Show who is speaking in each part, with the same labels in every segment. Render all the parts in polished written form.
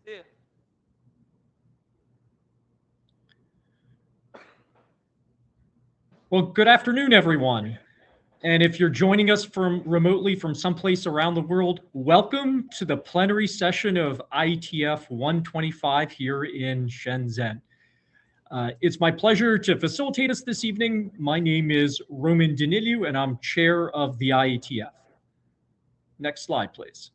Speaker 1: Yeah.
Speaker 2: Well, good afternoon, everyone. And if you're joining us remotely from someplace around the world, welcome to the plenary session of IETF 125 here in Shenzhen. It's my pleasure to facilitate us this evening. My name is Roman Daniliu, and I'm chair of the IETF. Next slide, please.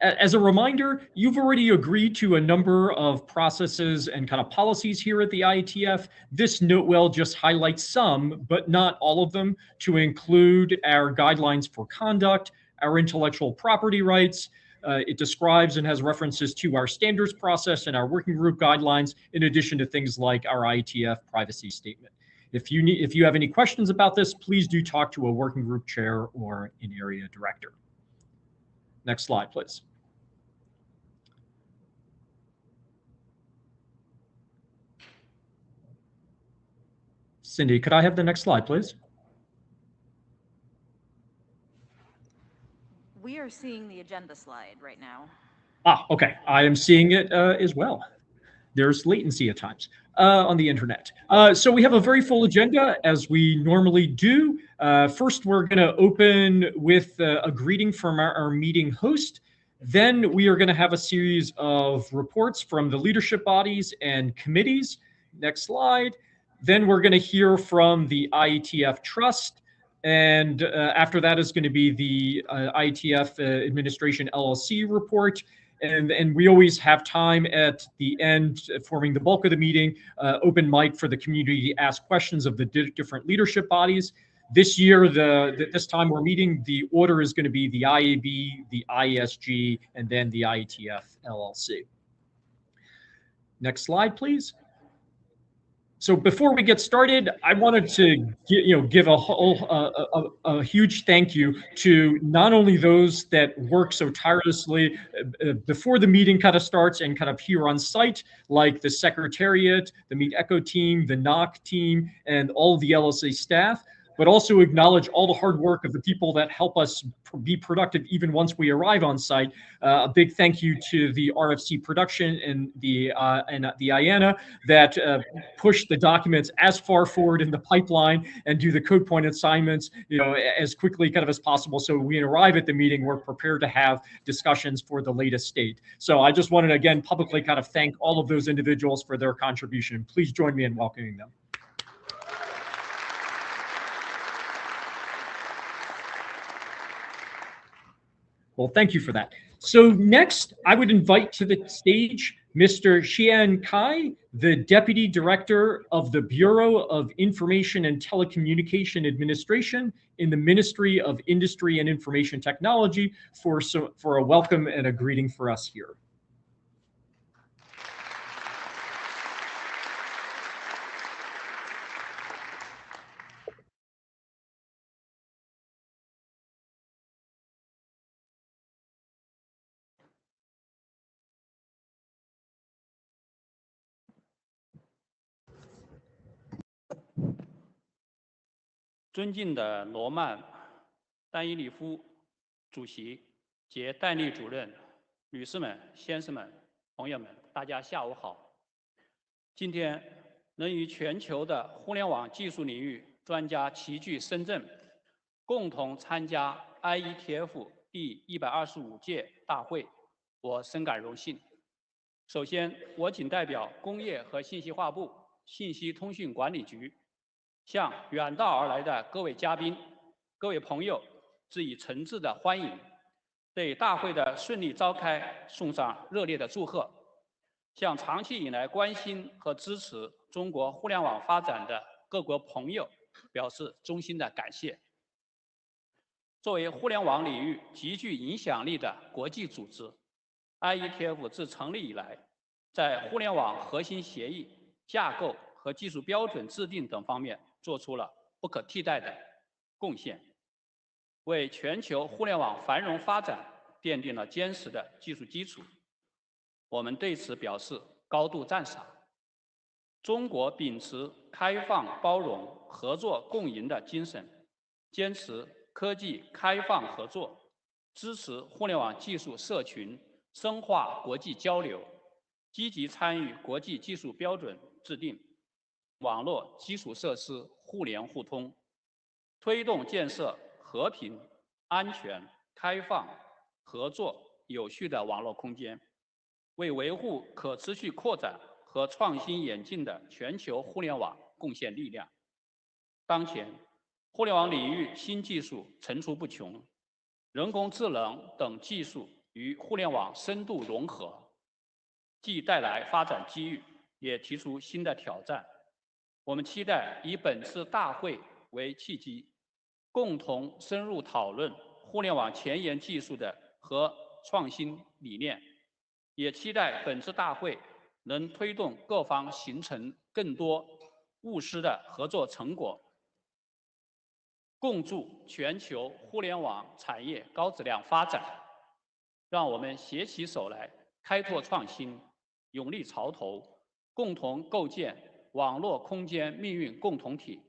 Speaker 2: As a reminder, you've already agreed to a number of processes and kind of policies here at the IETF. This note well just highlights some, but not all of them, to include our guidelines for conduct, our intellectual property rights. It describes and has references to our standards process and our working group guidelines, in addition to things like our IETF privacy statement. If you have any questions about this, please do talk to a working group chair or an area director. Next slide, please. Cindy, could I have the next slide, please?
Speaker 3: We are seeing the agenda slide right now.
Speaker 2: Okay. I am seeing it as well. There's latency at times on the internet. So we have a very full agenda, as we normally do. First, we're going to open with a greeting from our meeting host. Then we are going to have a series of reports from the leadership bodies and committees. Next slide. Then we're going to hear from the IETF Trust. And after that is going to be the IETF Administration LLC report. And we always have time at the end, forming the bulk of the meeting, open mic for the community to ask questions of the different leadership bodies. This year, this time we're meeting, the order is going to be the IAB, the IESG, and then the IETF LLC. Next slide, please. So before we get started, I wanted to give a huge thank you to not only those that work so tirelessly before the meeting kind of starts and kind of here on site, like the Secretariat, the Meet Echo team, the NOC team, and all of the LSA staff, but also acknowledge all the hard work of the people that help us be productive even once we arrive on site. A big thank you to the RFC production and the IANA that push the documents as far forward in the pipeline and do the code point assignments, as quickly kind of as possible. So when we arrive at the meeting, we're prepared to have discussions for the latest state. So I just wanted to again publicly kind of thank all of those individuals for their contribution. Please join me in welcoming them. Well, thank you for that. So next, I would invite to the stage Mr. Xian Kai, the Deputy Director of the Bureau of Information and Telecommunication Administration in the Ministry of Industry and Information Technology, for a welcome and a greeting for us here.
Speaker 1: 尊敬的罗曼·丹伊里夫主席及戴利主任、女士们、先生们、朋友们，大家下午好。今天能与全球的互联网技术领域专家齐聚深圳，共同参加 IETF 第125届大会，我深感荣幸。首先，我谨代表工业和信息化部信息通讯管理局，向远道而来的各位嘉宾、各位朋友致以诚挚的欢迎，对大会的顺利召开送上热烈的祝贺，向长期以来关心和支持中国互联网发展的各国朋友表示衷心的感谢。作为互联网领域极具影响力的国际组织 ，IETF 自成立以来，在互联网核心协议、架构和技术标准制定等方面做出了不可替代的贡献，为全球互联网繁荣发展奠定了坚实的技术基础。我们对此表示高度赞赏。中国秉持开放、包容、合作共赢的精神，坚持科技开放合作，支持互联网技术社群深化国际交流，积极参与国际技术标准制定，网络基础设施互联互通，推动建设和平、安全、开放、合作、有序的网络空间，为维护可持续扩展和创新演进的全球互联网贡献力量。当前，互联网领域新技术层出不穷，人工智能等技术与互联网深度融合，既带来发展机遇，也提出新的挑战。我们期待以本次大会为契机，共同深入讨论互联网前沿技术的和创新理念，也期待本次大会能推动各方形成更多务实的合作成果，共筑全球互联网产业高质量发展。让我们携起手来，开拓创新，勇立潮头，共同构建网络空间命运共同体，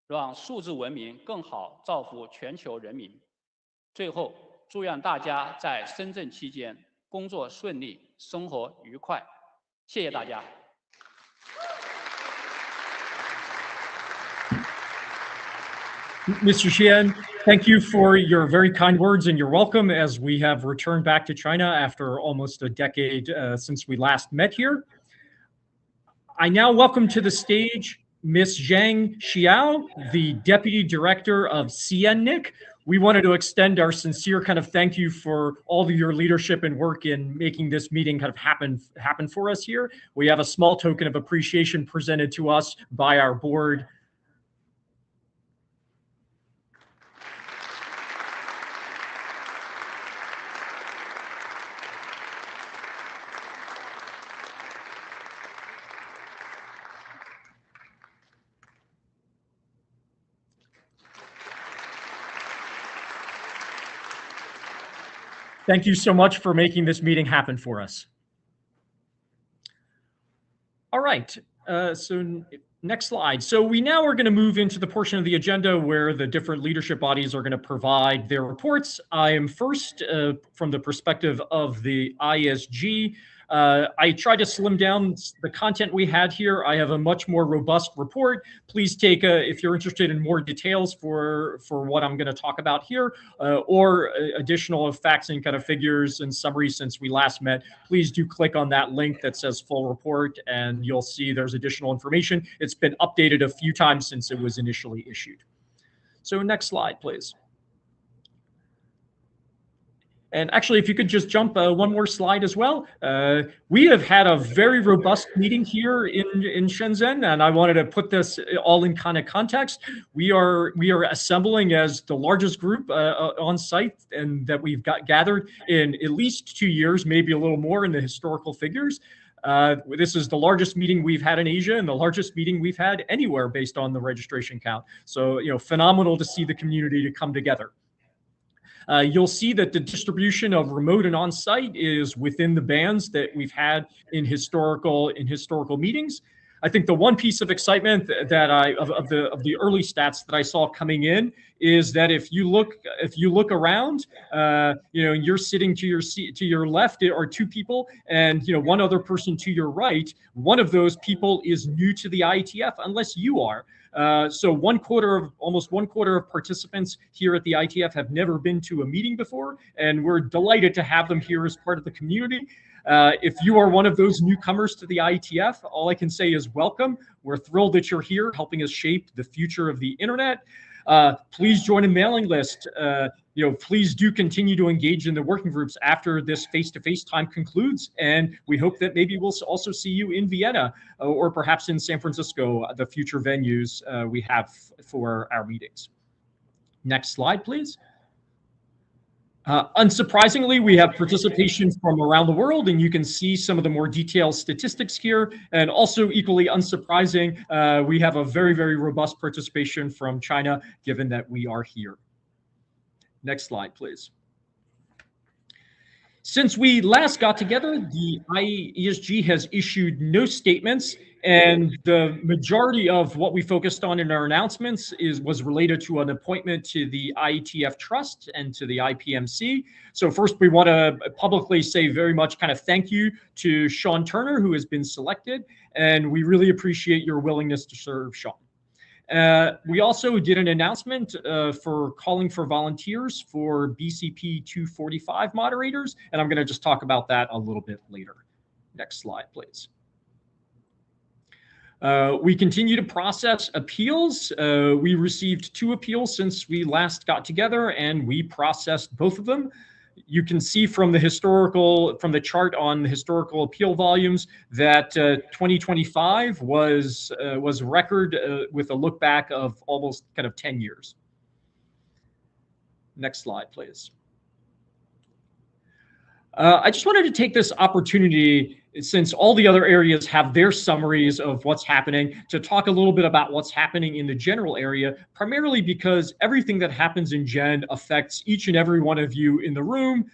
Speaker 1: 让数字文明更好造福全球人民。最后，祝愿大家在深圳期间工作顺利，生活愉快。谢谢大家。
Speaker 2: Mr. Xian, thank you for your very kind words and your welcome as we have returned back to China after almost a decade since we last met here. I now welcome to the stage Ms. Zhang Xiao, the Deputy Director of CNNIC. We wanted to extend our sincere kind of thank you for all of your leadership and work in making this meeting kind of happen for us here. We have a small token of appreciation presented to us by our board. Thank you so much for making this meeting happen for us. All right, so next slide. So we now are going to move into the portion of the agenda where the different leadership bodies are going to provide their reports. I am first from the perspective of the IESG. I tried to slim down the content we had here. I have a much more robust report. Please take, if you're interested in more details for what I'm going to talk about here, or additional facts and kind of figures and summaries since we last met, please do click on that link that says full report and you'll see there's additional information. It's been updated a few times since it was initially issued. So next slide, please. And actually, if you could just jump one more slide as well. We have had a very robust meeting here in Shenzhen, and I wanted to put this all in kind of context. We are assembling as the largest group on site, and that we've got gathered in at least 2 years, maybe a little more in the historical figures. This is the largest meeting we've had in Asia and the largest meeting we've had anywhere based on the registration count. So, phenomenal to see the community to come together. You'll see that the distribution of remote and on-site is within the bands that we've had in historical meetings. I think the one piece of excitement that of the early stats that I saw coming in is that if you look around, you're sitting to your left are 2 people, and one other person to your right. One of those people is new to the IETF, unless you are. So almost one quarter of participants here at the IETF have never been to a meeting before, and we're delighted to have them here as part of the community. If you are one of those newcomers to the IETF, all I can say is welcome. We're thrilled that you're here helping us shape the future of the internet. Please join a mailing list. Please do continue to engage in the working groups after this face-to-face time concludes. And we hope that maybe we'll also see you in Vienna or perhaps in San Francisco, the future venues we have for our meetings. Next slide, please. Unsurprisingly, we have participation from around the world, and you can see some of the more detailed statistics here. And also equally unsurprising, we have a very, very robust participation from China, given that we are here. Next slide, please. Since we last got together, the IESG has issued no statements, and the majority of what we focused on in our announcements was related to an appointment to the IETF Trust and to the IPMC. So first, we want to publicly say very much kind of thank you to Sean Turner, who has been selected, and we really appreciate your willingness to serve, Sean. We also did an announcement for calling for volunteers for BCP 245 moderators, and I'm going to just talk about that a little bit later. Next slide, please. We continue to process appeals. We received 2 appeals since we last got together, and we processed both of them. You can see from the chart on the historical appeal volumes that 2025 was a record with a look back of almost kind of 10 years. Next slide, please. I just wanted to take this opportunity, since all the other areas have their summaries of what's happening, to talk a little bit about what's happening in the general area, primarily because everything that happens in Gen affects each and every one of you in the room,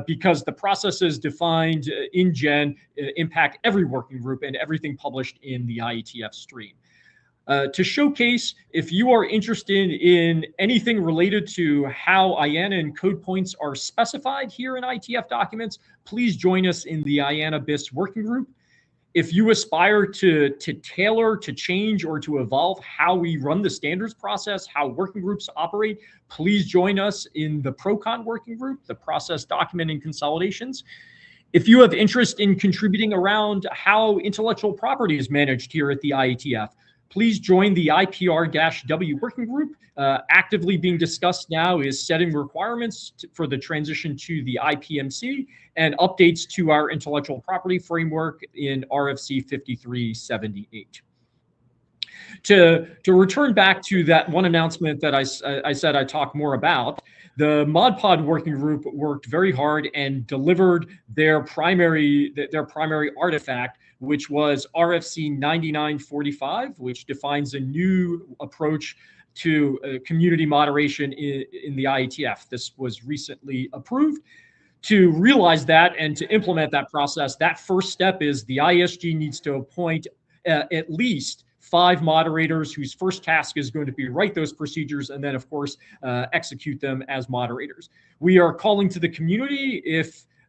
Speaker 2: because the processes defined in Gen impact every working group and everything published in the IETF stream. To showcase, if you are interested in anything related to how IANA and code points are specified here in IETF documents, please join us in the IANA BIS working group. If you aspire to tailor, to change, or to evolve how we run the standards process, how working groups operate, please join us in the ProCon working group, the process documenting consolidations. If you have interest in contributing around how intellectual property is managed here at the IETF, please join the IPR-W working group. Actively being discussed now is setting requirements for the transition to the IPMC and updates to our intellectual property framework in RFC 5378. To return back to that one announcement that I said I'd talk more about, the ModPod working group worked very hard and delivered their primary artifact, which was RFC 9945, which defines a new approach to community moderation in the IETF. This was recently approved. To realize that and to implement that process, that first step is the IESG needs to appoint at least 5 moderators whose first task is going to be write those procedures and then, of course, execute them as moderators. We are calling to the community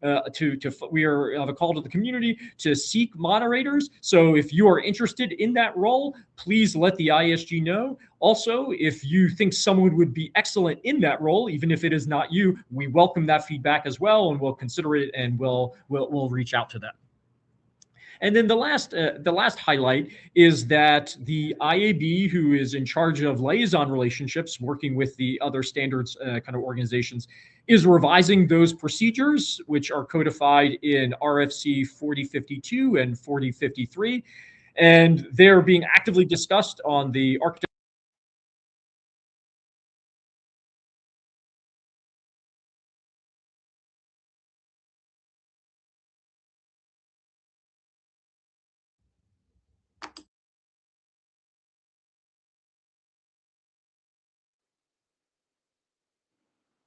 Speaker 2: we have a call to the community to seek moderators. So if you are interested in that role, please let the IESG know. Also, if you think someone would be excellent in that role, even if it is not you, we welcome that feedback as well, and we'll consider it, and we'll reach out to them. And then the last highlight is that the IAB, who is in charge of liaison relationships, working with the other standards kind of organizations, is revising those procedures, which are codified in RFC 4052 and 4053, and they're being actively discussed on the architecture.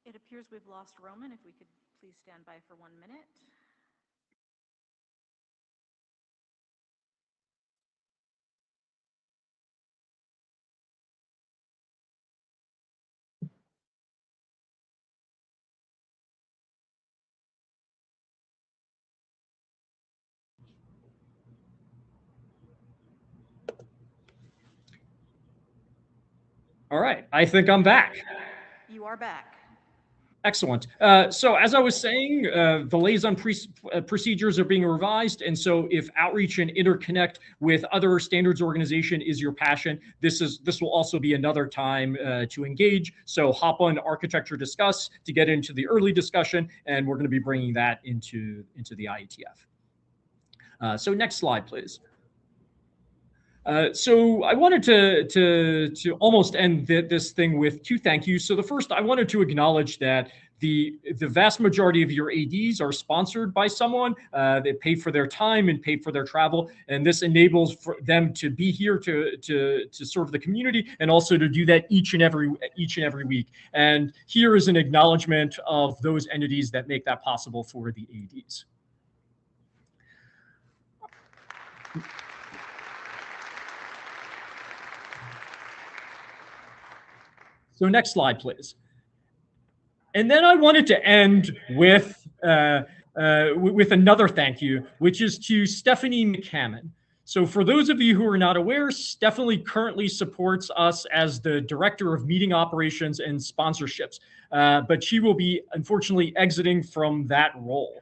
Speaker 3: It appears we've lost Roman. If we could please stand by for 1 minute.
Speaker 2: All right, I think I'm back.
Speaker 3: You are back.
Speaker 2: Excellent. So as I was saying, the liaison procedures are being revised. And so if outreach and interconnect with other standards organization is your passion, this will also be another time to engage. So hop on Architecture Discuss to get into the early discussion, and we're going to be bringing that into the IETF. So next slide, please. So I wanted to almost end this thing with two thank yous. So the first, I wanted to acknowledge that the vast majority of your ADs are sponsored by someone. They pay for their time and pay for their travel, and this enables for them to be here to serve the community and also to do that each and every week. And here is an acknowledgement of those entities that make that possible for the ADs. So next slide, please. And then I wanted to end with another thank you, which is to Stephanie McCammon. So for those of you who are not aware, Stephanie currently supports us as the Director of Meeting Operations and Sponsorships, but she will be unfortunately exiting from that role.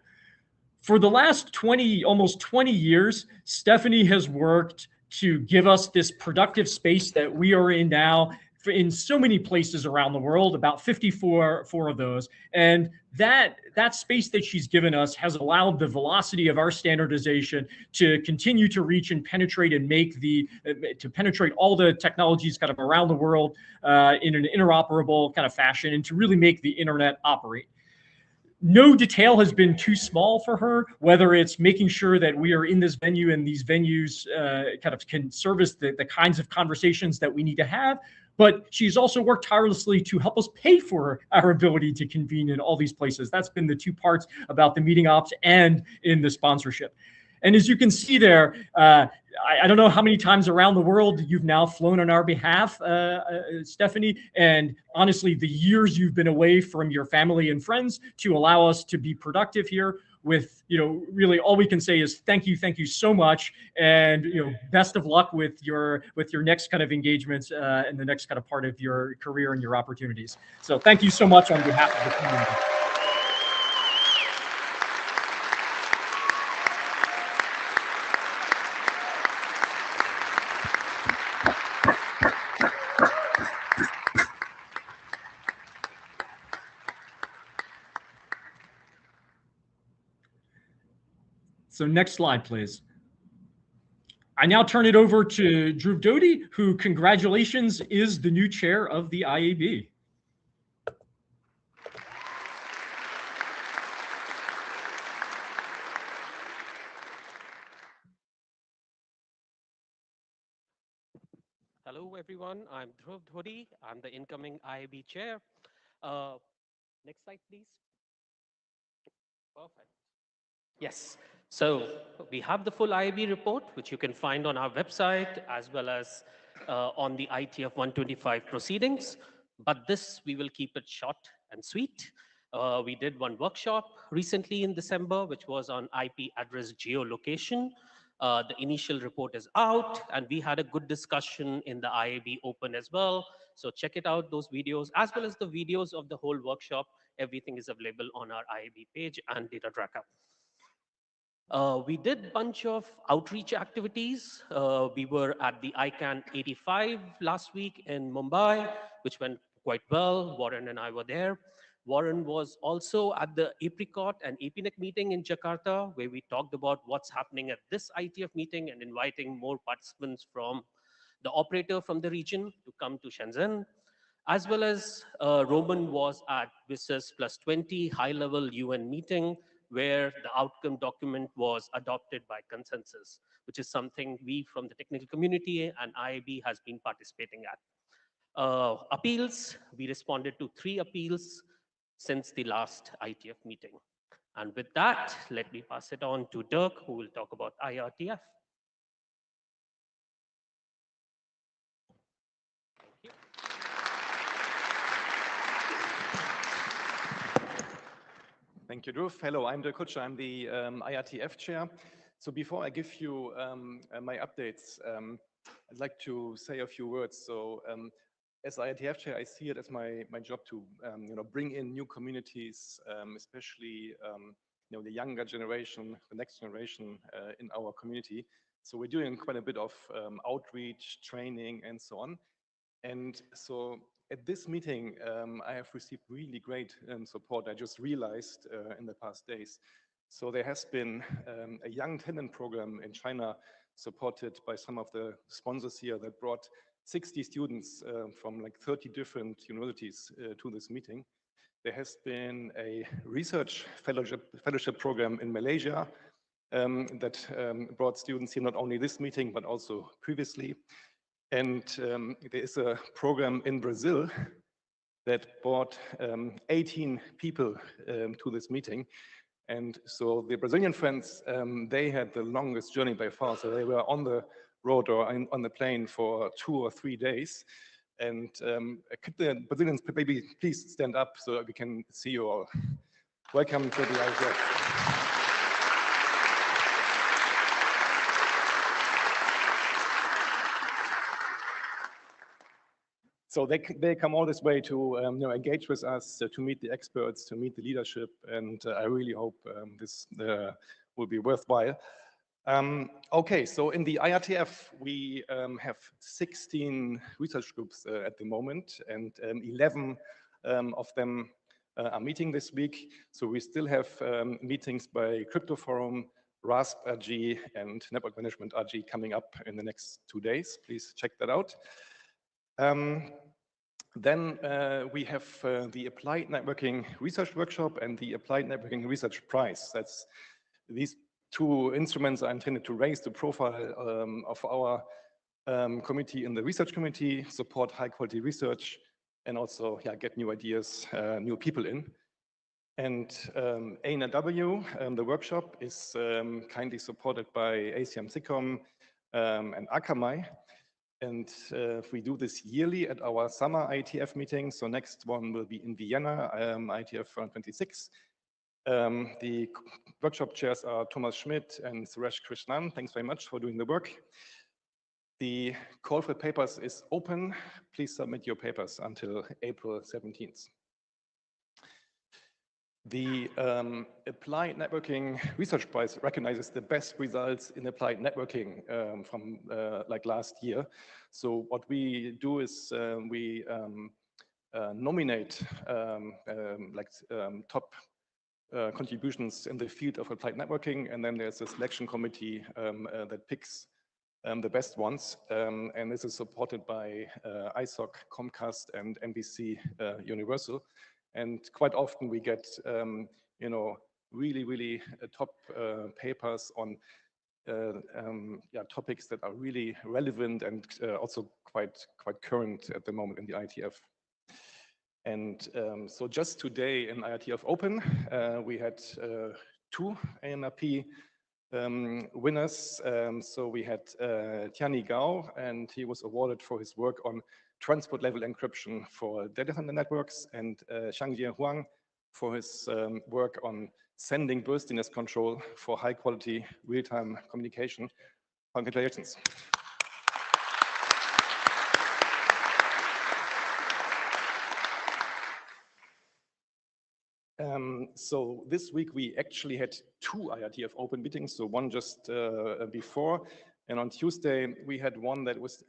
Speaker 2: For the last almost 20 years, Stephanie has worked to give us this productive space that we are in now in so many places around the world, about 54 of those. And that space that she's given us has allowed the velocity of our standardization to continue to reach and penetrate and penetrate all the technologies kind of around the world in an interoperable kind of fashion and to really make the internet operate. No detail has been too small for her, whether it's making sure that we are in this venue and these venues kind of can service the kinds of conversations that we need to have. But she's also worked tirelessly to help us pay for our ability to convene in all these places. That's been the two parts about the meeting ops and in the sponsorship. And as you can see there, I don't know how many times around the world you've now flown on our behalf, Stephanie, and honestly, the years you've been away from your family and friends to allow us to be productive here with, really all we can say is thank you so much, and best of luck with your next kind of engagements and the next kind of part of your career and your opportunities. So thank you so much on behalf of the community. So next slide, please. I now turn it over to Dhruv Dodi, who, congratulations, is the new chair of the IAB.
Speaker 4: Hello, everyone. I'm Dhruv Dodi. I'm the incoming IAB chair. Next slide, please. Perfect. Yes. So we have the full IAB report, which you can find on our website, as well as on the IETF 125 proceedings. But this, we will keep it short and sweet. We did one workshop recently in December, which was on IP address geolocation. The initial report is out, and we had a good discussion in the IAB Open as well. So check it out, those videos, as well as the videos of the whole workshop. Everything is available on our IAB page and data tracker. We did a bunch of outreach activities. We were at the ICANN 85 last week in Mumbai, which went quite well. Warren and I were there. Warren was also at the Apricot and APNIC meeting in Jakarta, where we talked about what's happening at this IETF meeting and inviting more participants from the operator from the region to come to Shenzhen. As well as Roman was at WSIS +20 high-level UN meeting, where the outcome document was adopted by consensus, which is something we from the technical community and IAB has been participating at. Appeals, we responded to 3 appeals since the last IETF meeting. And with that, let me pass it on to Dirk, who will talk about IRTF.
Speaker 5: Thank you, Dhruv. Hello, I'm Dirk Kutscher. I'm the IRTF chair. So before I give you my updates, I'd like to say a few words. So as IRTF chair, I see it as my job to bring in new communities, especially the younger generation, the next generation in our community. So we're doing quite a bit of outreach, training, and so on. And so at this meeting, I have received really great support. I just realized in the past days. So there has been a young talent program in China supported by some of the sponsors here that brought 60 students from like 30 different universities to this meeting. There has been a research fellowship program in Malaysia that brought students here not only this meeting, but also previously. And there is a program in Brazil that brought 18 people to this meeting. And so the Brazilian friends, they had the longest journey by far. So they were on the road or on the plane for 2 or 3 days. And could the Brazilians maybe please stand up so that we can see you all. Welcome to the IETF. So they come all this way to engage with us, to meet the experts, to meet the leadership, and I really hope this will be worthwhile. Okay, so in the IRTF, we have 16 research groups at the moment, and 11 of them are meeting this week. So we still have meetings by Crypto Forum, RASP AG, and Network Management AG coming up in the next 2 days. Please check that out. Then we have the Applied Networking Research Workshop and the Applied Networking Research Prize. These 2 instruments are intended to raise the profile of our committee in the research committee, support high quality research, and also get new ideas, new people in. And ANW, the workshop, is kindly supported by ACM SICOM and Akamai. And we do this yearly at our summer IETF meeting. So next one will be in Vienna, IETF 126. The workshop chairs are Thomas Schmidt and Suresh Krishnan. Thanks very much for doing the work. The call for papers is open. Please submit your papers until April 17th. The Applied Networking Research Prize recognizes the best results in applied networking from like last year. So what we do is we nominate top contributions in the field of applied networking, and then there's a selection committee that picks the best ones, and this is supported by ISOC, Comcast, and NBC Universal. And quite often we get, really top papers on topics that are really relevant and also quite current at the moment in the IETF. And so just today in IRTF Open, we had 2 AMRP winners. So we had Tianyi Gao, and he was awarded for his work on transport level encryption for data center networks, and Xiangjie Huang for his work on sending burstiness control for high quality real-time communication. Congratulations. So this week we actually had 2 IRTF Open meetings, so one just before. And on Tuesday, we had one that was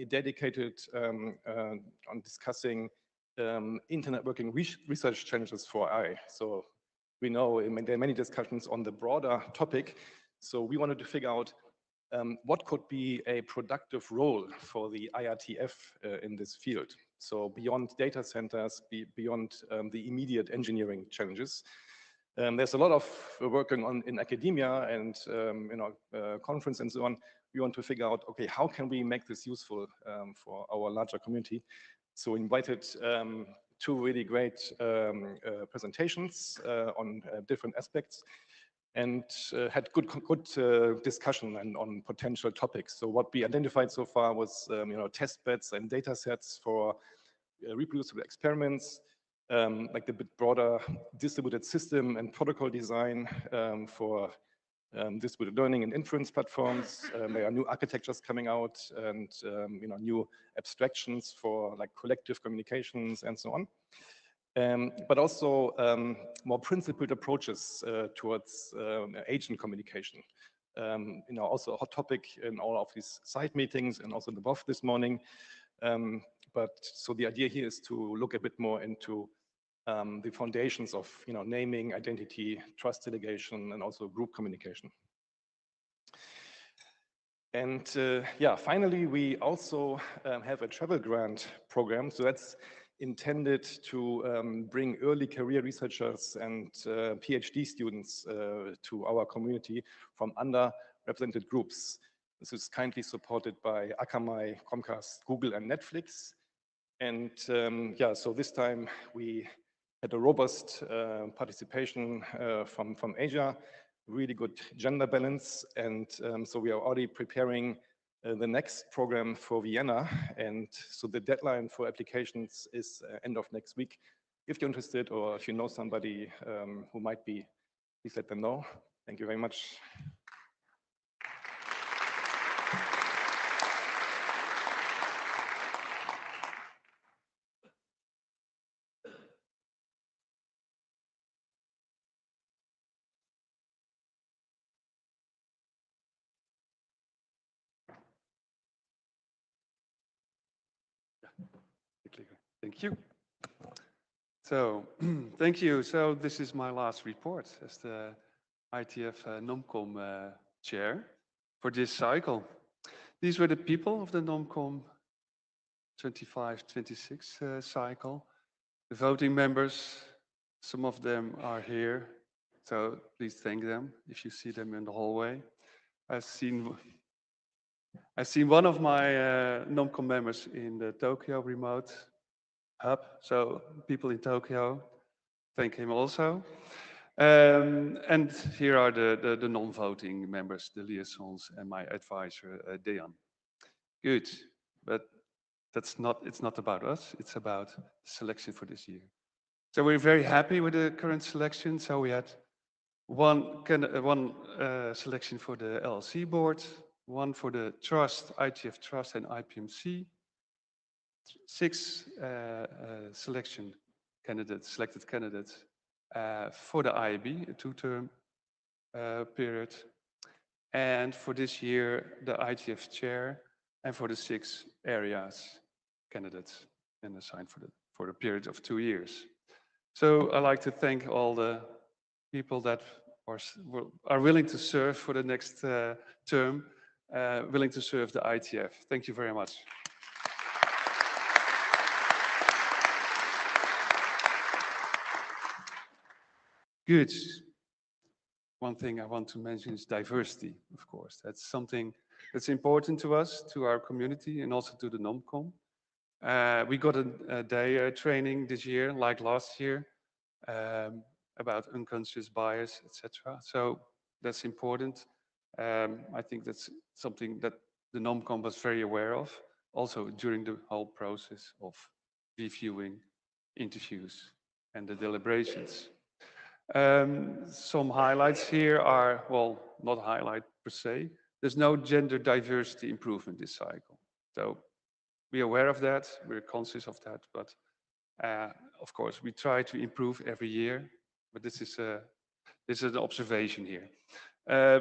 Speaker 5: dedicated on discussing internet working research challenges for AI. So we know there are many discussions on the broader topic. So we wanted to figure out what could be a productive role for the IRTF in this field. So beyond data centers, beyond the immediate engineering challenges. There's a lot of work going on in academia and conference and so on. We want to figure out, okay, how can we make this useful for our larger community? So we invited 2 really great presentations on different aspects, and had good discussion on potential topics. So what we identified so far was test beds and data sets for reproducible experiments, like the bit broader distributed system and protocol design for distributed learning and inference platforms. There are new architectures coming out, and new abstractions for like collective communications and so on. But also more principled approaches towards agent communication. Also a hot topic in all of these side meetings and also in the BOF this morning. But so the idea here is to look a bit more into the foundations of naming, identity, trust delegation, and also group communication. And yeah, finally, we also have a travel grant program. So that's intended to bring early career researchers and PhD students to our community from underrepresented groups. This is kindly supported by Akamai, Comcast, Google, and Netflix. And yeah, so this time we had a robust participation from Asia, really good gender balance. And so we are already preparing the next program for Vienna. And so the deadline for applications is end of next week. If you're interested or if you know somebody who might be, please let them know. Thank you very much.
Speaker 6: Thank you. So, thank you. So this is my last report as the IETF NomCom chair for this cycle. These were the people of the NomCom 25-26 cycle. The voting members, some of them are here, so please thank them if you see them in the hallway. I've seen one of my NomCom members in the Tokyo remote hub, so people in Tokyo, thank him also. And here are the non-voting members, the liaisons, and my advisor, Dejan. Good, but it's not about us, it's about selection for this year. So we're very happy with the current selection. So we had one selection for the LLC board, one for the Trust, IETF Trust and IPMC, 6 selected candidates for the IAB, a 2-term period, and for this year, the IETF chair, and for the 6 areas candidates and assigned for the period of 2 years. So I'd like to thank all the people that are willing to serve for the next term, willing to serve the IETF. Thank you very much. Good. One thing I want to mention is diversity, of course. That's something that's important to us, to our community, and also to the NomCom. We got a day training this year, like last year, about unconscious bias, etc. So that's important. I think that's something that the NomCom was very aware of, also during the whole process of reviewing interviews and the deliberations. Some highlights here are, well, not highlight per se. There's no gender diversity improvement this cycle. So we're aware of that, we're conscious of that, but of course we try to improve every year, but this is an observation here.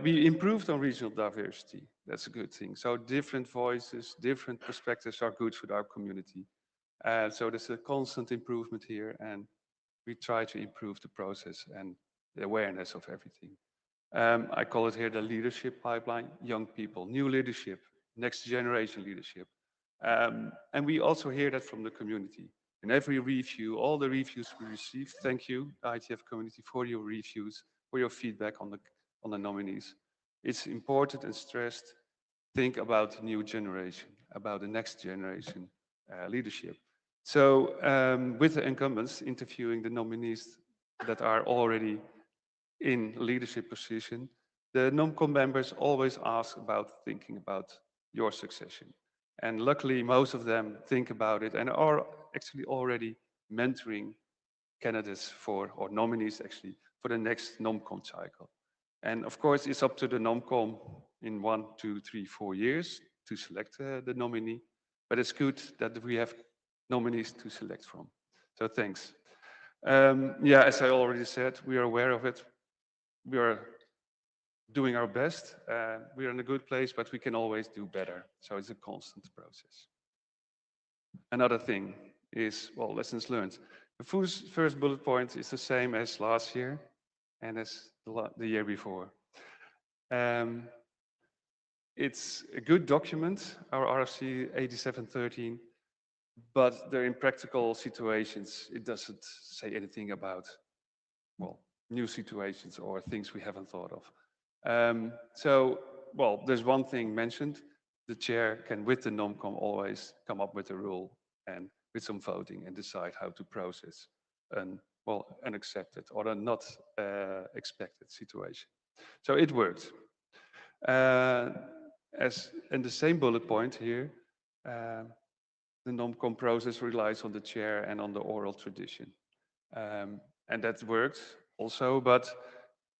Speaker 6: We improved on regional diversity, that's a good thing. So different voices, different perspectives are good for our community. So there's a constant improvement here, and we try to improve the process and the awareness of everything. I call it here the leadership pipeline, young people, new leadership, next generation leadership. And we also hear that from the community. In every review, all the reviews we receive, thank you, the IETF community, for your reviews, for your feedback on the nominees. It's important and stressed, think about the new generation, about the next generation leadership. So with the incumbents interviewing the nominees that are already in leadership position, the NomCom members always ask about thinking about your succession. And luckily, most of them think about it and are actually already mentoring candidates for, or nominees actually, for the next NomCom cycle. And of course, it's up to the NomCom in 1, 2, 3, 4 years to select the nominee. But it's good that we have nominees to select from. So thanks. Yeah, as I already said, we are aware of it. We are doing our best. We are in a good place, but we can always do better. So it's a constant process. Another thing is, well, lessons learned. The first bullet point is the same as last year and as the year before. it's a good document, our RFC 8713, but they're in practical situations. It doesn't say anything about, well, new situations or things we haven't thought of. Well, there's one thing mentioned. The chair can, with the NomCom, always come up with a rule and with some voting and decide how to process an unaccepted or a not expected situation. So it worked. As in the same bullet point here, the NomCom process relies on the chair and on the oral tradition. And that worked also,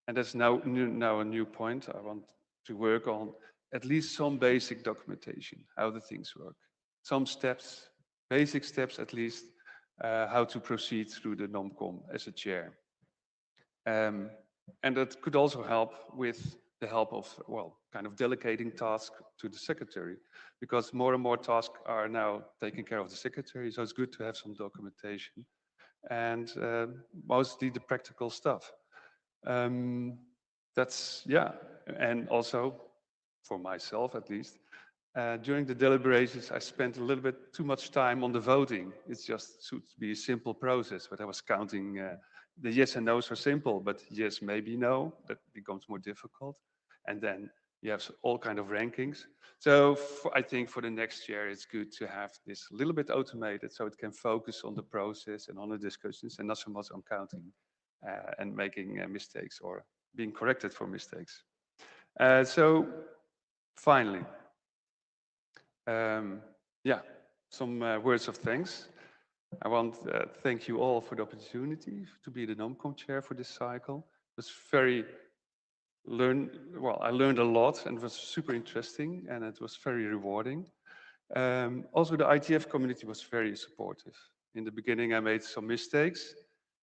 Speaker 6: and that's now a new point. I want to work on at least some basic documentation, how the things work. Some steps, basic steps at least, how to proceed through the NomCom as a chair. And that could also help with the help of, well, kind of delegating tasks to the secretary, because more and more tasks are now taken care of the secretary, so it's good to have some documentation and mostly the practical stuff. That's, yeah, and also for myself at least, during the deliberations, I spent a little bit too much time on the voting. It just should be a simple process, but I was counting the yes and no's are simple, but yes, maybe no, that becomes more difficult. And then you have all kind of rankings. So I think for the next year, it's good to have this a little bit automated so it can focus on the process and on the discussions and not so much on counting and making mistakes or being corrected for mistakes. So finally, yeah, some words of thanks. I want to thank you all for the opportunity to be the NomCom chair for this cycle. It was I learned a lot and it was super interesting and it was very rewarding. Also, the IETF community was very supportive. In the beginning, I made some mistakes,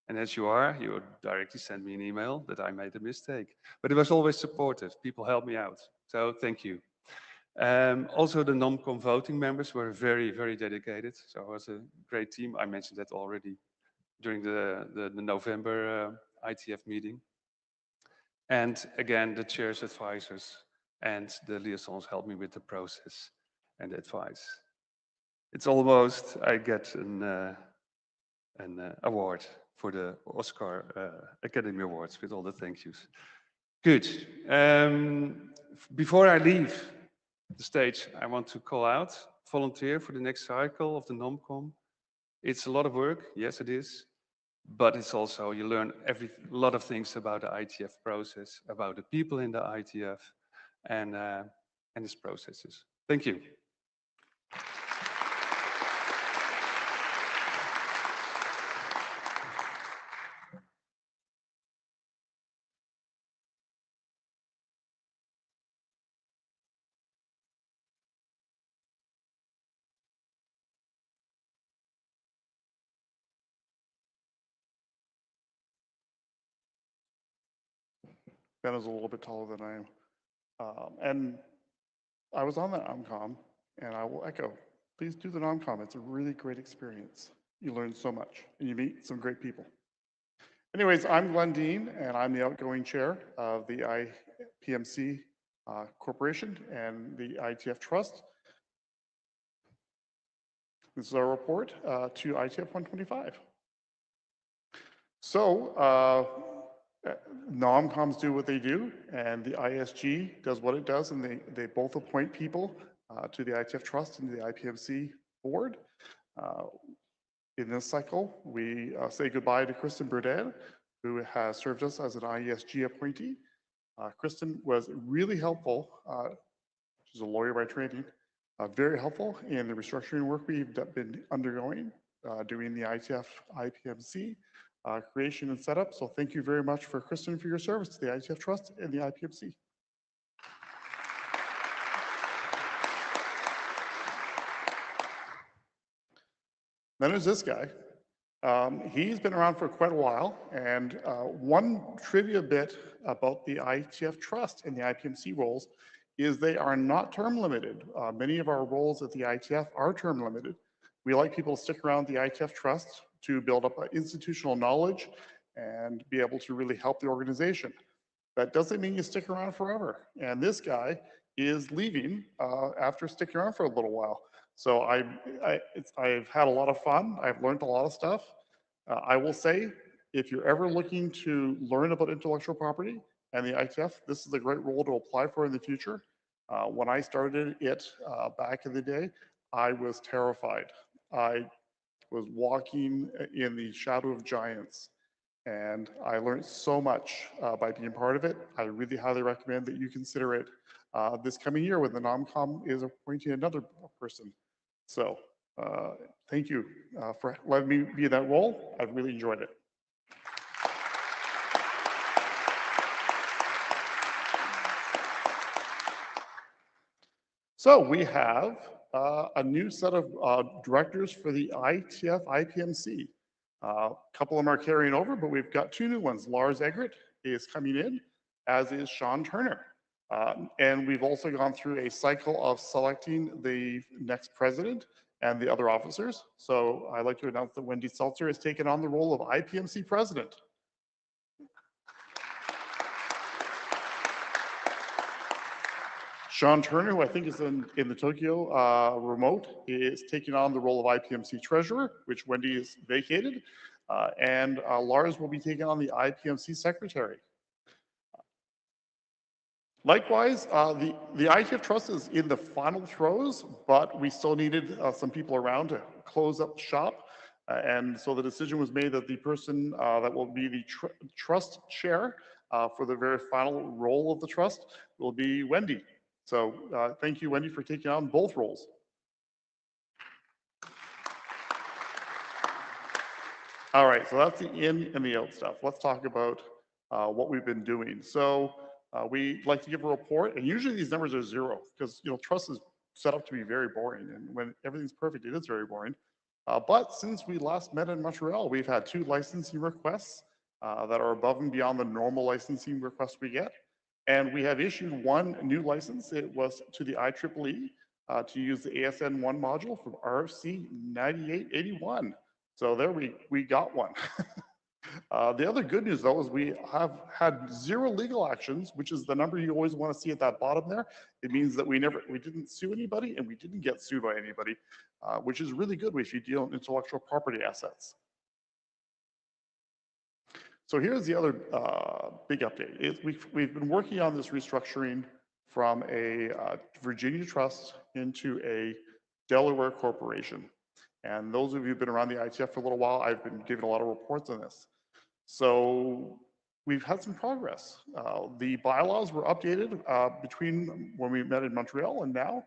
Speaker 6: and as you directly sent me an email that I made a mistake. But it was always supportive. People helped me out, so thank you. Also, the NomCom voting members were very, very dedicated. So it was a great team. I mentioned that already during the November IETF meeting. And again, the chair's advisors and the liaisons helped me with the process and advice. It's almost, I get an award for the Oscar Academy Awards with all the thank yous. Good. Before I leave the stage, I want to call out, volunteer for the next cycle of the NomCom. It's a lot of work, yes it is, but it's also, you learn a lot of things about the IETF process, about the people in the IETF and its processes. Thank you.
Speaker 7: Ben is a little bit taller than I am. And I was on the NomCom, and I will echo, please do the NomCom. It's a really great experience. You learn so much, and you meet some great people. Anyways, I'm Glenn Dean, and I'm the outgoing chair of the IPMC Corporation and the IETF Trust. This is our report to IETF 125. So, NomComs do what they do, and the IESG does what it does, and they both appoint people to the IETF Trust and the IPMC board. In this cycle, we say goodbye to Kristen Burdett, who has served us as an IESG appointee. Kristen was really helpful. She's a lawyer by training, very helpful in the restructuring work we've been undergoing, doing the IETF, IPMC, creation and setup. So thank you very much for Kristen for your service to the IETF Trust and the IPMC. Then there's this guy. He's been around for quite a while, and one trivia bit about the IETF Trust and the IPMC roles is they are not term limited. Many of our roles at the IETF are term limited. We like people to stick around the IETF Trust to build up institutional knowledge and be able to really help the organization. That doesn't mean you stick around forever. And this guy is leaving after sticking around for a little while. So I've had a lot of fun. I've learned a lot of stuff. I will say, if you're ever looking to learn about intellectual property and the IETF, this is a great role to apply for in the future. When I started it back in the day, I was terrified. I was walking in the shadow of giants, and I learned so much by being part of it. I really highly recommend that you consider it this coming year when the NomCom is appointing another person. So thank you for letting me be in that role. I've really enjoyed it. So we have a new set of directors for the IETF IPMC. A couple of them are carrying over, but we've got two new ones. Lars Egert is coming in, as is Sean Turner. And we've also gone through a cycle of selecting the next president and the other officers. So I'd like to announce that Wendy Seltzer has taken on the role of IPMC president. Sean Turner, who I think is in the Tokyo remote, is taking on the role of IPMC treasurer, which Wendy has vacated. And Lars will be taking on the IPMC secretary. Likewise, the IETF Trust is in the final throes, but we still needed some people around to close up shop. And so the decision was made that the person that will be the trust chair for the very final role of the trust will be Wendy. So thank you, Wendy, for taking on both roles. All right, so that's the in and the out stuff. Let's talk about what we've been doing. So we like to give a report, and usually these numbers are zero because trust is set up to be very boring, and when everything's perfect, it is very boring. But since we last met in Montreal, we've had 2 licensing requests that are above and beyond the normal licensing requests we get. And we have issued 1 new license. It was to the IEEE to use the ASN1 module from RFC 9881. So there we got one. The other good news though is we have had 0 legal actions, which is the number you always want to see at that bottom there. It means that we didn't sue anybody and we didn't get sued by anybody, which is really good if you deal in intellectual property assets. So here's the other big update. We've been working on this restructuring from a Virginia trust into a Delaware corporation. And those of you who've been around the IETF for a little while, I've been giving a lot of reports on this. So we've had some progress. The bylaws were updated between when we met in Montreal and now.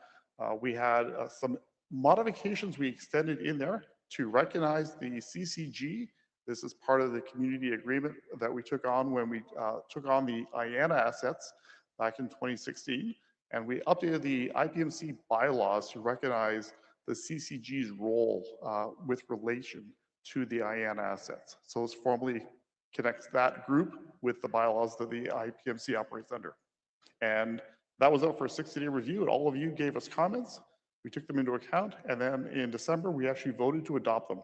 Speaker 7: We had some modifications we extended in there to recognize the CCG. This is part of the community agreement that we took on when we took on the IANA assets back in 2016. And we updated the IPMC bylaws to recognize the CCG's role with relation to the IANA assets. So this formally connects that group with the bylaws that the IPMC operates under. And that was out for a 60-day review, and all of you gave us comments. We took them into account, and then in December, we actually voted to adopt them.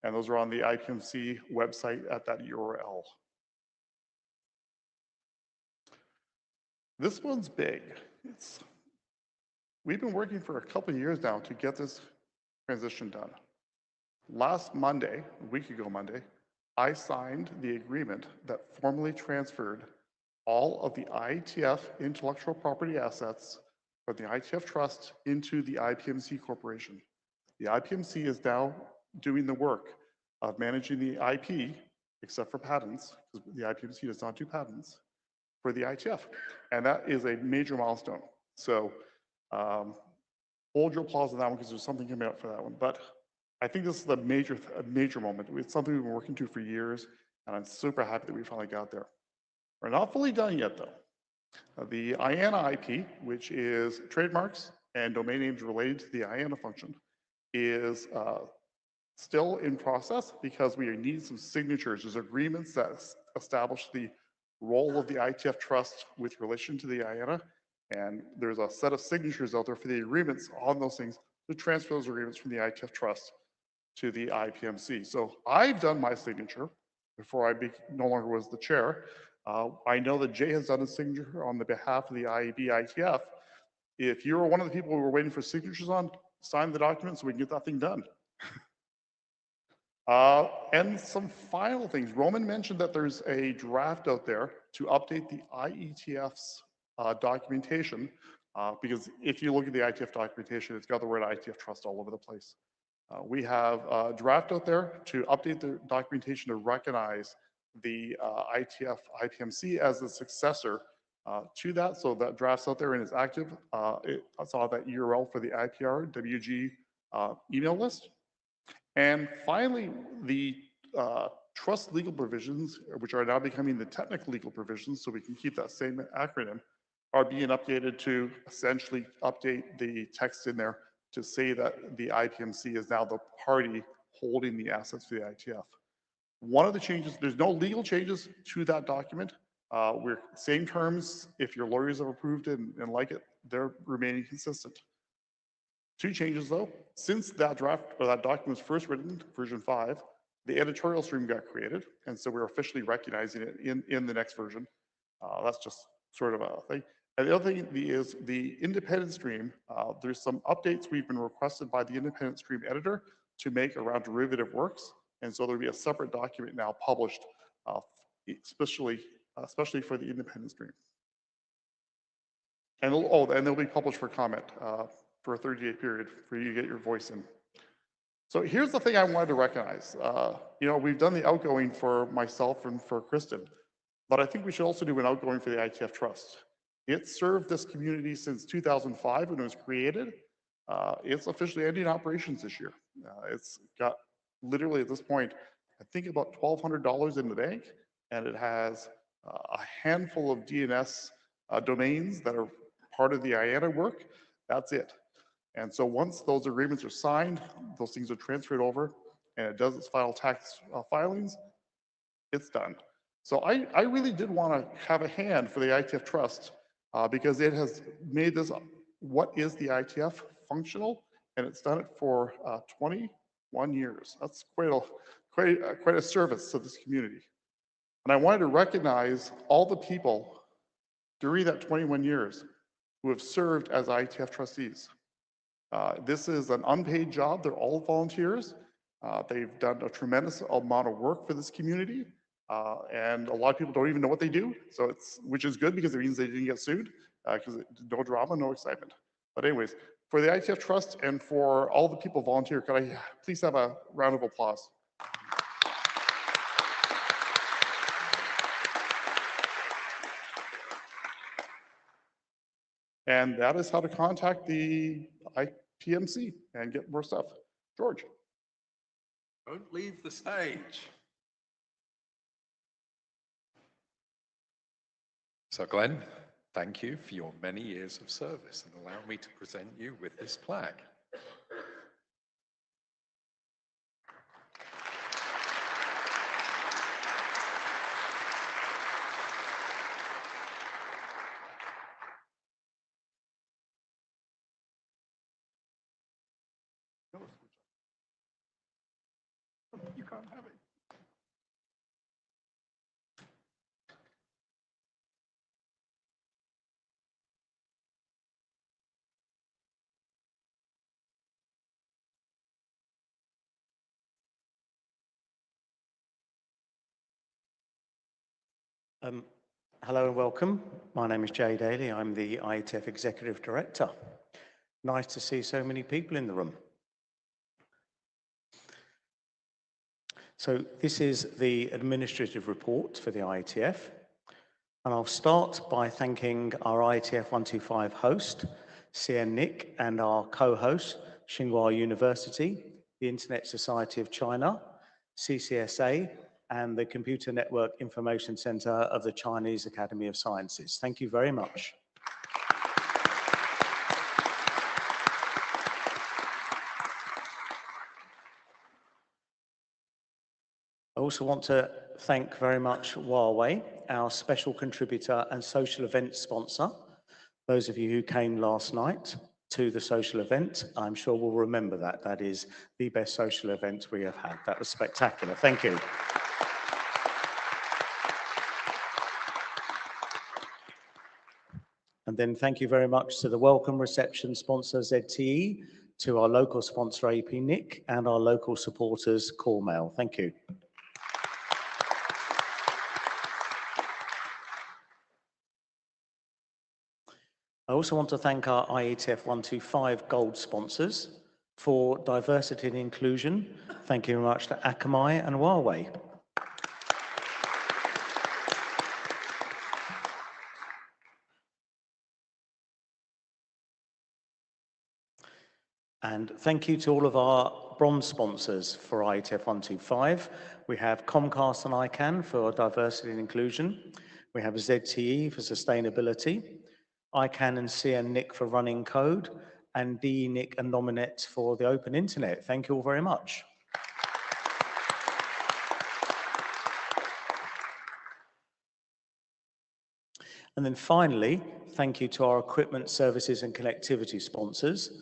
Speaker 7: And those are on the IPMC website at that URL. This one's big. We've been working for a couple of years now to get this transition done. Last Monday, a week ago Monday, I signed the agreement that formally transferred all of the IETF intellectual property assets from the IETF Trust into the IPMC Corporation. The IPMC is now doing the work of managing the IP, except for patents, because the IPMC does not do patents, for the IETF. And that is a major milestone. So hold your applause on that one because there's something coming up for that one. But I think this is a major moment. It's something we've been working to for years, and I'm super happy that we finally got there. We're not fully done yet, though. The IANA IP, which is trademarks and domain names related to the IANA function, is still in process because we need some signatures. There's agreements that establish the role of the IETF Trust with relation to the IANA, and there's a set of signatures out there for the agreements on those things to transfer those agreements from the IETF Trust to the IPMC. So I've done my signature before I no longer was the chair. I know that Jay has done a signature on the behalf of the IEB IETF, If you're one of the people who were waiting for signatures on, sign the document so we can get that thing done. And some final things. Roman mentioned that there's a draft out there to update the IETF's documentation, because if you look at the IETF documentation, it's got the word IETF Trust all over the place. We have a draft out there to update the documentation to recognize the IETF IPMC as the successor to that. So that draft's out there and is active. I saw that URL for the IPR WG email list. And finally, the trust legal provisions, which are now becoming the technical legal provisions, so we can keep that same acronym, are being updated to essentially update the text in there to say that the IPMC is now the party holding the assets for the IETF. One of the changes, there's no legal changes to that document. We're same terms. If your lawyers have approved it and like it, they're remaining consistent. Two changes though, since that draft or that document was first written, version 5, the editorial stream got created, and so we're officially recognizing it in the next version. That's just sort of a thing. And the other thing is the independent stream. There's some updates we've been requested by the independent stream editor to make around derivative works, and so there'll be a separate document now published, especially for the independent stream. And they'll be published for comment for a 30-day period for you to get your voice in. So here's the thing I wanted to recognize. You know, we've done the outgoing for myself and for Kristen, but I think we should also do an outgoing for the IETF Trust. It served this community since 2005 when it was created. It's officially ending operations this year. It's got literally at this point, I think about $1,200 in the bank, and it has a handful of DNS domains that are part of the IANA work. That's it. And so once those agreements are signed, those things are transferred over, and it does its final tax filings, it's done. So I really did want to have a hand for the IETF Trust because it has made this, what is the IETF, functional, and it's done it for 21 years. That's quite a service to this community. And I wanted to recognize all the people during that 21 years who have served as IETF trustees. This is an unpaid job. They're all volunteers. They've done a tremendous amount of work for this community. And a lot of people don't even know what they do. So which is good because it means they didn't get sued, because no drama, no excitement. But anyways, for the IETF Trust and for all the people volunteer, could I please have a round of applause? And that is how to contact the IPMC and get more stuff. George.
Speaker 8: Don't leave the stage. So Glenn, thank you for your many years of service and allow me to present you with this plaque.
Speaker 7: You can't have it.
Speaker 9: Hello and welcome. My name is Jay Daly. I'm the IETF Executive Director. Nice to see so many people in the room. So this is the administrative report for the IETF. And I'll start by thanking our IETF 125 host, CN Nick, and our co-host, Tsinghua University, the Internet Society of China, CCSA, and the Computer Network Information Center of the Chinese Academy of Sciences. Thank you very much. I also want to thank very much Huawei, our special contributor and social event sponsor. Those of you who came last night to the social event, I'm sure will remember that. That is the best social event we have had. That was spectacular. Thank you. And And then thank you very much to the welcome reception sponsor ZTE, to our local sponsor APNIC, and our local supporters Coremail. Thank you. I also want to thank our IETF 125 gold sponsors for diversity and inclusion. Thank you very much to Akamai and Huawei. And thank you to all of our bronze sponsors for IETF 125. We have Comcast and ICANN for diversity and inclusion. We have ZTE for sustainability, ICANN and CNNIC for running code, and DENIC and Nominet for the open internet. Thank you all very much. And then finally, thank you to our equipment, services and connectivity sponsors,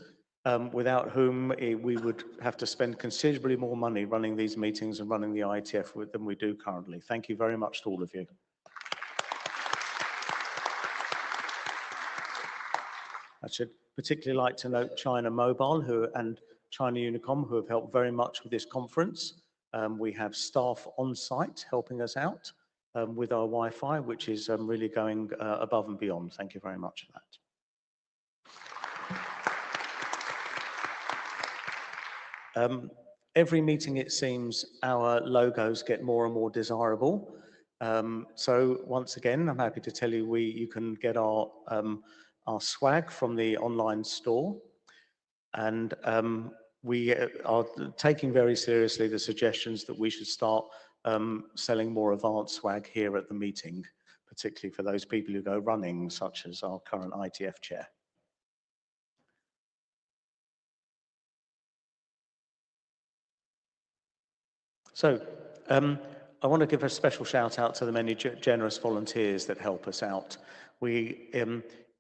Speaker 9: without whom we would have to spend considerably more money running these meetings and running the IETF than we do currently. Thank you very much to all of you. I should particularly like to note China Mobile and China Unicom, who have helped very much with this conference. We have staff on site helping us out with our Wi-Fi, which is really going above and beyond. Thank you very much for that. Every meeting, it seems, our logos get more and more desirable. So once again, I'm happy to tell you you can get our swag from the online store. And we are taking very seriously the suggestions that we should start selling more advanced swag here at the meeting, particularly for those people who go running, such as our current ITF chair. So I want to give a special shout out to the many generous volunteers that help us out.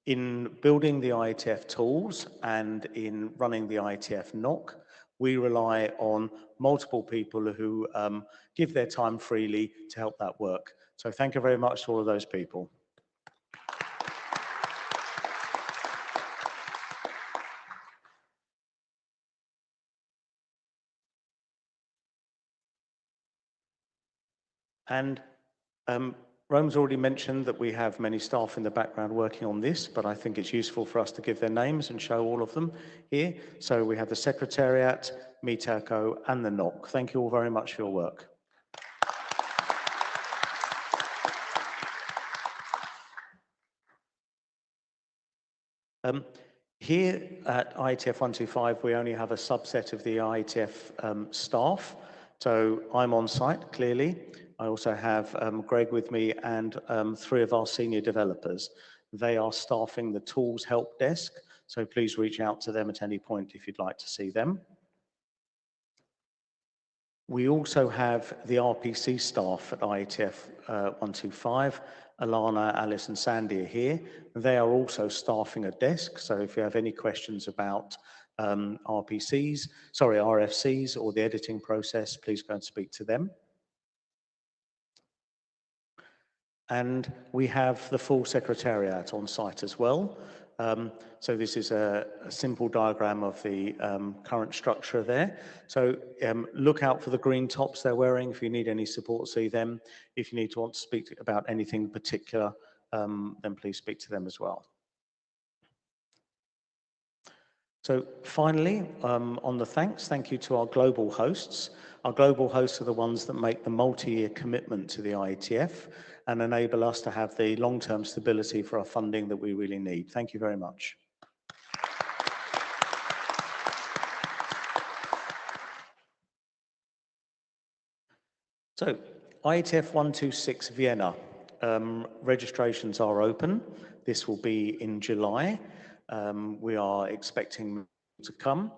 Speaker 9: In building the IETF tools and in running the IETF NOC, we rely on multiple people who give their time freely to help that work. So thank you very much to all of those people. And Rome's already mentioned that we have many staff in the background working on this, but I think it's useful for us to give their names and show all of them here. So we have the Secretariat, MITACO, and the NOC. Thank you all very much for your work. Here at IETF 125, we only have a subset of the IETF staff. So I'm on site, clearly. I also have Greg with me and 3 of our senior developers. They are staffing the tools help desk, so please reach out to them at any point if you'd like to see them. We also have the RPC staff at IETF 125. Alana, Alice and Sandy are here. They are also staffing a desk, so if you have any questions about RFCs or the editing process, please go and speak to them. And we have the full secretariat on site as well. So this is a simple diagram of the current structure there. So look out for the green tops they're wearing. If you need any support, see them. If you want to speak about anything particular, then please speak to them as well. So finally, on the thank you to our global hosts. Our global hosts are the ones that make the multi-year commitment to the IETF and enable us to have the long-term stability for our funding that we really need. Thank you very much. So, IETF 126 Vienna. Registrations are open. This will be in July. We are expecting to come.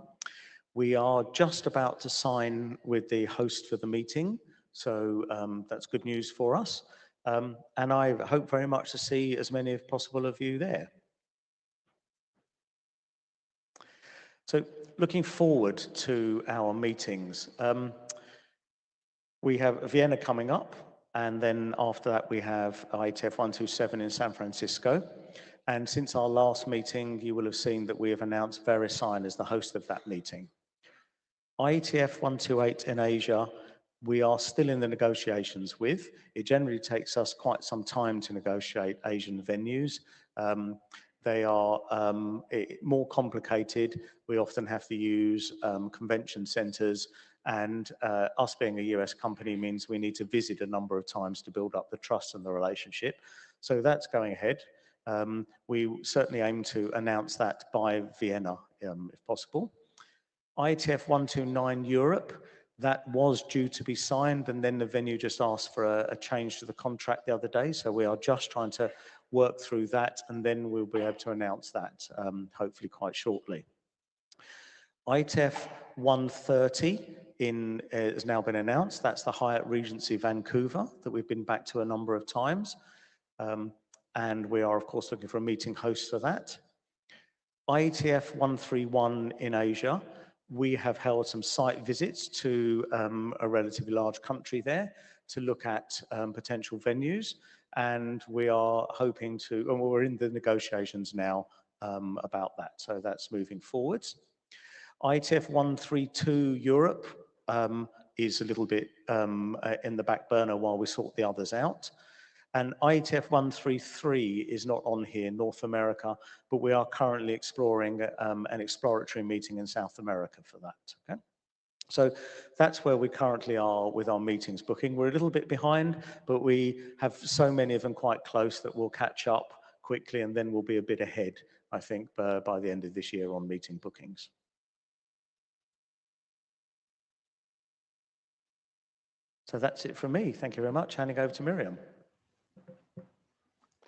Speaker 9: We are just about to sign with the host for the meeting, so that's good news for us. And I hope very much to see as many as possible of you there. So looking forward to our meetings. We have Vienna coming up, and then after that we have IETF 127 in San Francisco. And since our last meeting, you will have seen that we have announced VeriSign as the host of that meeting. IETF 128 in Asia, we are still in the negotiations with. It generally takes us quite some time to negotiate Asian venues. They are more complicated. We often have to use convention centers, and us being a US company means we need to visit a number of times to build up the trust and the relationship. So that's going ahead. We certainly aim to announce that by Vienna, if possible. IETF 129 Europe, that was due to be signed, and then the venue just asked for a change to the contract the other day. So we are just trying to work through that, and then we'll be able to announce that hopefully quite shortly. IETF 130 has now been announced. That's the Hyatt Regency Vancouver that we've been back to a number of times. And we are, of course, looking for a meeting host for that. IETF 131 in Asia, we have held some site visits to a relatively large country there to look at potential venues. And we are hoping to, and we're in the negotiations now about that. So that's moving forwards. IETF 132 Europe is a little bit in the back burner while we sort the others out. And IETF 133 is not on here, North America, but we are currently exploring an exploratory meeting in South America for that. Okay? So that's where we currently are with our meetings booking. We're a little bit behind, but we have so many of them quite close that we'll catch up quickly, and then we'll be a bit ahead, I think, by the end of this year on meeting bookings. So that's it from me. Thank you very much. Handing over to Miriam.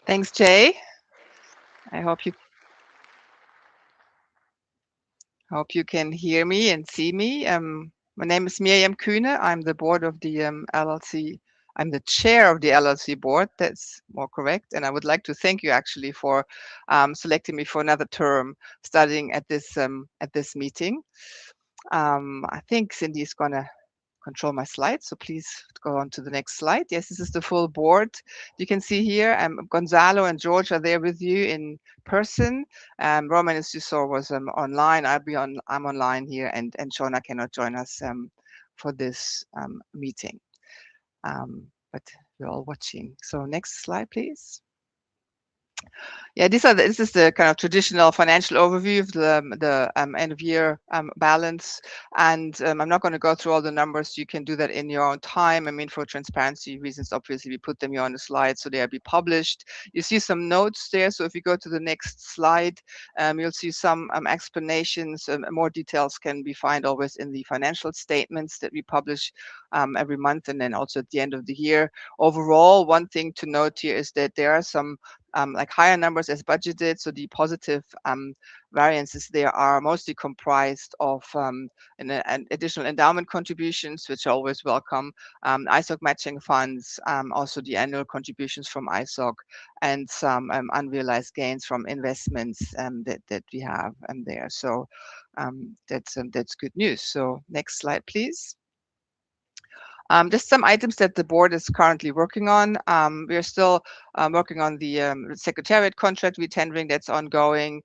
Speaker 10: Thanks, Jay. I hope you can hear me and see me. My name is Miriam Kühne. I'm the board of the LLC. I'm the chair of the LLC board. That's more correct. And I would like to thank you actually for selecting me for another term studying at this meeting. I think Cindy is gonna control my slides, so please go on to the next slide. Yes, this is the full board. You can see here, Gonzalo and George are there with you in person. Roman, as you saw, was online. I'm online here, and Shona cannot join us for this meeting. But we're all watching. So next slide, please. Yeah, this is the kind of traditional financial overview of the end of year balance. And I'm not going to go through all the numbers. You can do that in your own time. I mean, for transparency reasons, obviously, we put them here on the slide so they'll be published. You see some notes there. So if you go to the next slide, you'll see some explanations. More details can be found always in the financial statements that we publish every month, and then also at the end of the year. Overall, one thing to note here is that there are some like higher numbers as budgeted. So the positive variances there are mostly comprised of an additional endowment contributions, which are always welcome, ISOC matching funds, also the annual contributions from ISOC, and some unrealized gains from investments that we have there. So that's good news. So next slide, please. Just some items that the board is currently working on. We are still working on the secretariat contract retendering that's ongoing.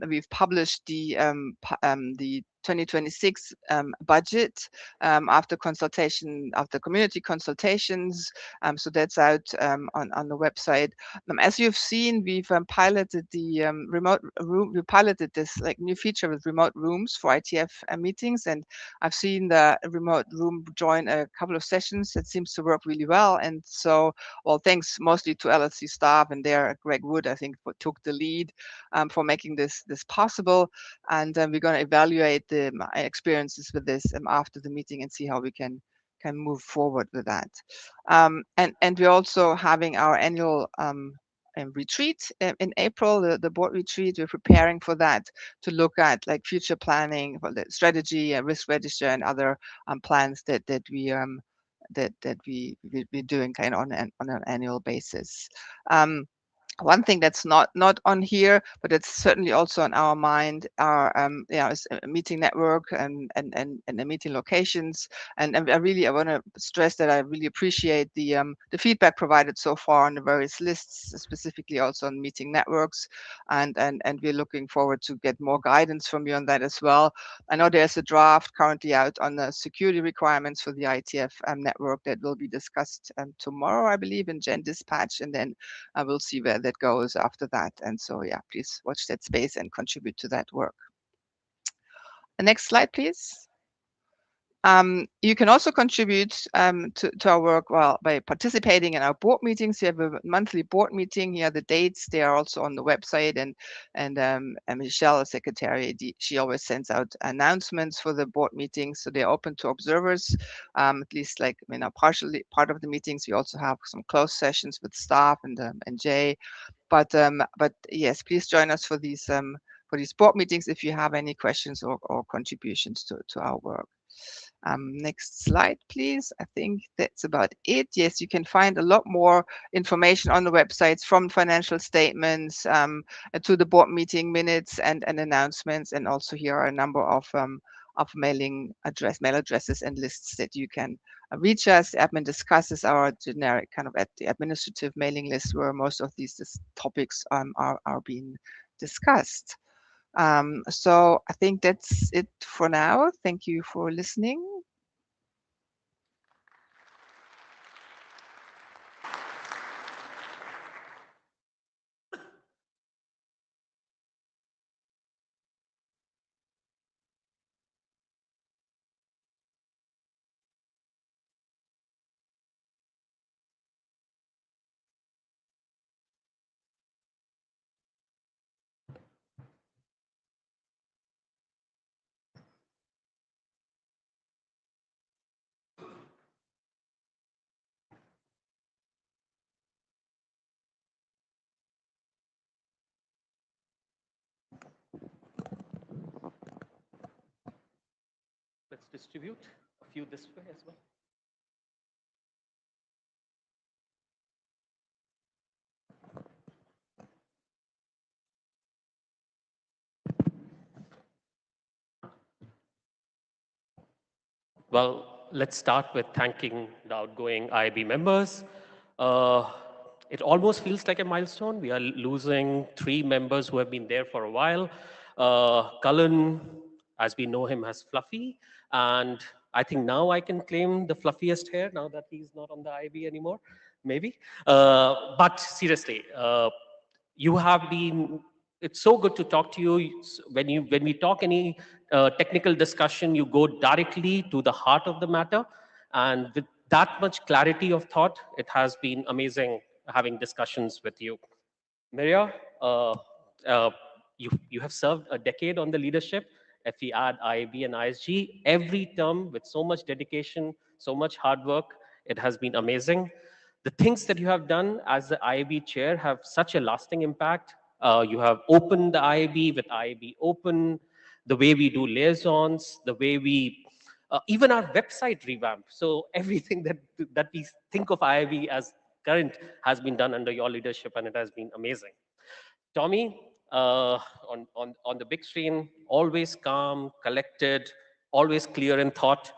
Speaker 10: We've published the 2026 budget after community consultations. So that's out on the website. As you've seen, we've piloted the remote room. We piloted this like new feature with remote rooms for ITF meetings, and I've seen the remote room join a couple of sessions. It seems to work really well. And so, well, thanks mostly to LLC staff and there, Greg Wood, I think, took the lead for making this possible. And we're going to evaluate the experiences with this after the meeting and see how we can move forward with that. And we're also having our annual retreat in April, the board retreat. We're preparing for that to look at like future planning, for the strategy, risk register, and other plans that we're doing kind of on an annual basis. One thing that's not on here, but it's certainly also on our mind, are is a meeting network and the meeting locations. And I want to stress that I really appreciate the feedback provided so far on the various lists, specifically also on meeting networks, and we're looking forward to get more guidance from you on that as well. I know there's a draft currently out on the security requirements for the IETF network that will be discussed tomorrow, I believe, in Gen Dispatch, and then I will see where that goes after that. And so, yeah, please watch that space and contribute to that work. The next slide, please. You can also contribute to our work by participating in our board meetings. We have a monthly board meeting. Here are the dates. They are also on the website. And Michelle, as secretary, she always sends out announcements for the board meetings. So they're open to observers, at least partially part of the meetings. We also have some closed sessions with staff and Jay. But yes, please join us for these board meetings if you have any questions or contributions to our work. Next slide, please. I think that's about it. Yes, you can find a lot more information on the websites, from financial statements to the board meeting minutes and announcements. And also here are a number of mail addresses and lists that you can reach us. Admin discusses our generic kind of at the administrative mailing list, where most of these topics are being discussed. So I think that's it for now. Thank you for listening.
Speaker 4: Let's distribute a few this way as well. Well, let's start with thanking the outgoing IIB members. It almost feels like a milestone. We are losing 3 members who have been there for a while. Cullen, as we know him, as Fluffy, and I think now I can claim the fluffiest hair now that he's not on the IB anymore, maybe. But seriously, you have been, it's so good to talk to you. When we talk any technical discussion, you go directly to the heart of the matter. And with that much clarity of thought, it has been amazing having discussions with you. Maria, you have served a decade on the leadership. If we add IAB and ISG, every term with so much dedication, so much hard work, it has been amazing. The things that you have done as the IAB chair have such a lasting impact. You have opened the IAB with IAB Open, the way we do liaisons, the way we, even our website revamp. So everything that we think of IAB as current has been done under your leadership, and it has been amazing. Tommy, on the big screen, always calm, collected, always clear in thought.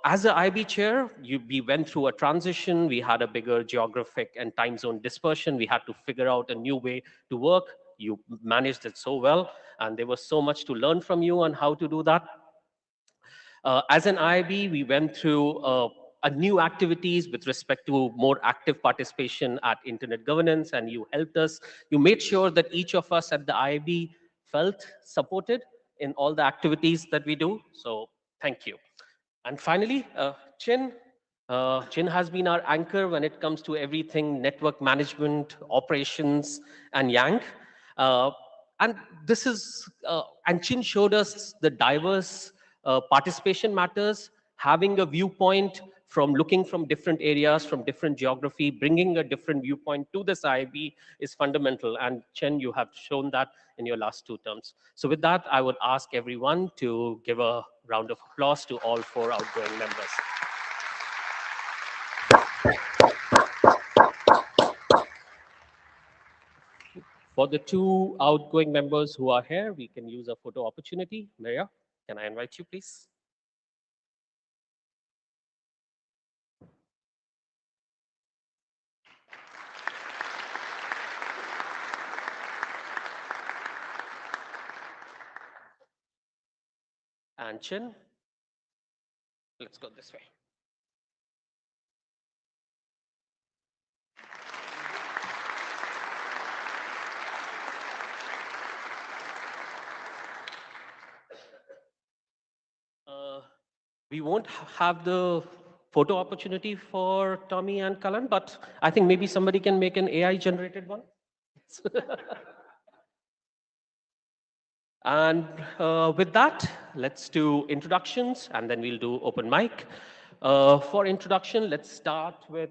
Speaker 4: As an IB chair, we went through a transition. We had a bigger geographic and time zone dispersion. We had to figure out a new way to work. You managed it so well, and there was so much to learn from you on how to do that. As an IB, we went through a new activities with respect to more active participation at internet governance, and you helped us. You made sure that each of us at the IB felt supported in all the activities that we do. So thank you. And finally, Chin. Chin has been our anchor when it comes to everything network management, operations, and Yang. And this is, and Chin showed us the diverse participation matters, having a viewpoint from looking from different areas, from different geography, bringing a different viewpoint to this IB is fundamental. And Chen, you have shown that in your last 2 terms. So with that, I would ask everyone to give a round of applause to all 4 outgoing members. For the two outgoing members who are here, we can use a photo opportunity. Maria, can I invite you, please? And Chin, let's go this way. We won't have the photo opportunity for Tommy and Kalan, but I think maybe somebody can make an AI generated one. And with that, let's do introductions and then we'll do open mic. For introduction, let's start with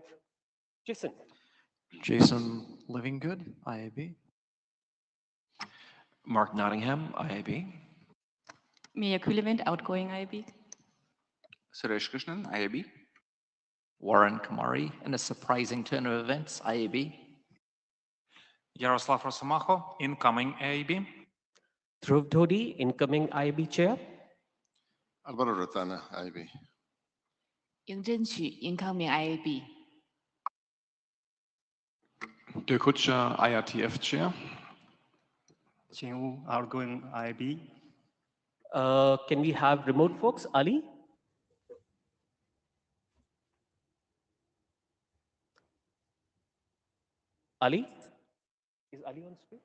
Speaker 4: Jason.
Speaker 11: Jason Livinggood, IAB. Mark Nottingham, IAB.
Speaker 12: Mia Kulevind, outgoing IAB.
Speaker 13: Suresh Krishnan, IAB. Warren Kamari, in a surprising turn of events, IAB.
Speaker 14: Yaroslav Rosomachov, incoming IAB.
Speaker 4: Dhruv Dhodi, incoming IAB chair.
Speaker 15: Alvaro Rotana, IAB.
Speaker 12: Yingzhen Xu, incoming IAB.
Speaker 16: Dirk Kutscher, IRTF chair.
Speaker 17: Qing Wu, outgoing IAB.
Speaker 4: Can we have remote folks? Ali? Ali? Is Ali on screen?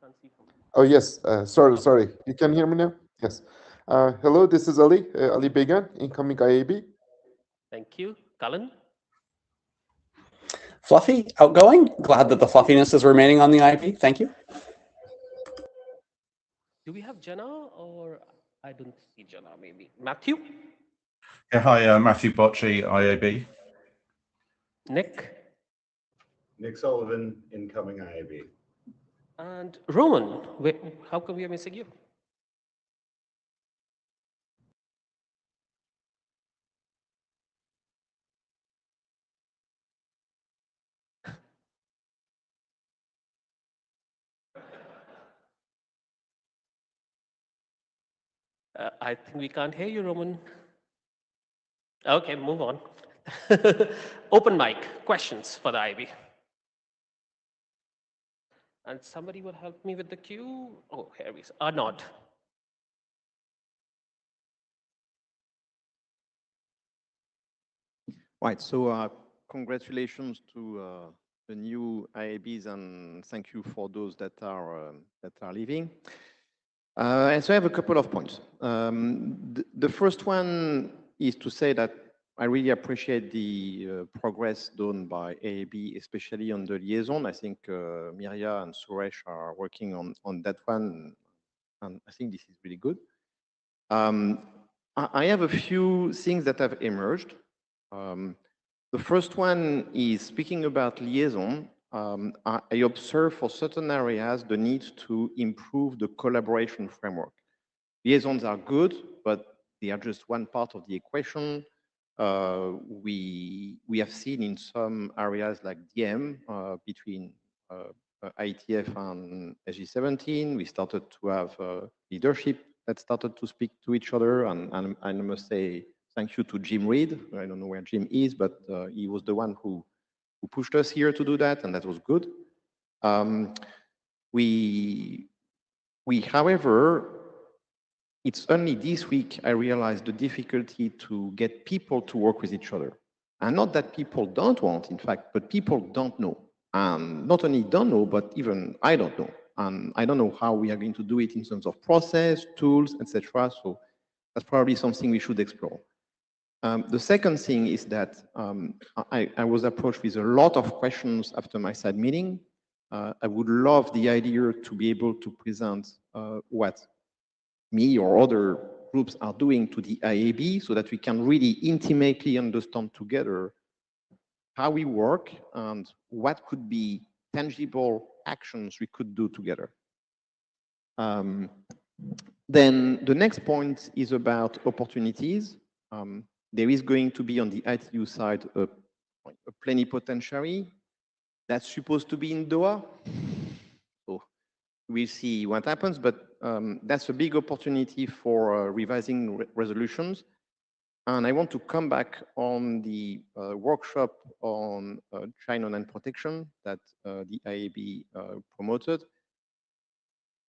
Speaker 4: Can't see from.
Speaker 18: Oh, yes. Sorry. You can hear me now? Yes. Hello, this is Ali Began, incoming IAB.
Speaker 4: Thank you. Kalan?
Speaker 19: Fluffy, outgoing. Glad that the fluffiness is remaining on the IAB. Thank you.
Speaker 4: Do we have Jenna or I don't see Jenna maybe. Matthew?
Speaker 20: Yeah, hi, Matthew Bocci, IAB.
Speaker 4: Nick?
Speaker 21: Nick Sullivan, incoming IAB.
Speaker 4: And Roman, how come we are missing you? I think we can't hear you, Roman. Okay, move on. Open mic, questions for the IB. And somebody will help me with the queue. Oh, here we are. Not.
Speaker 22: Right, so congratulations to the new IABs and thank you for those that are leaving. And so I have a couple of points. The first one is to say that I really appreciate the progress done by IAB, especially on the liaison. I think Mirya and Suresh are working on that one, and I think this is really good. I have a few things that have emerged. The first one is speaking about liaison. I observe for certain areas the need to improve the collaboration framework. Liaisons are good, but they are just one part of the equation. We have seen in some areas like DM between IETF and SG17, we started to have leadership that started to speak to each other, and I must say thank you to Jim Reed. I don't know where Jim is, but he was the one who pushed us here to do that, and that was good. However, it's only this week I realized the difficulty to get people to work with each other. And not that people don't want, in fact, but people don't know. And not only don't know, but even I don't know. And I don't know how we are going to do it in terms of process, tools, etc. So that's probably something we should explore. The second thing is that I was approached with a lot of questions after my side meeting. I would love the idea to be able to present what me or other groups are doing to the IAB so that we can really intimately understand together how we work and what could be tangible actions we could do together. Then the next point is about opportunities. There is going to be on the ITU side a plenipotentiary that's supposed to be in Doha. So we'll see what happens, but that's a big opportunity for revising resolutions. And I want to come back on the workshop on child online protection that the IAB promoted.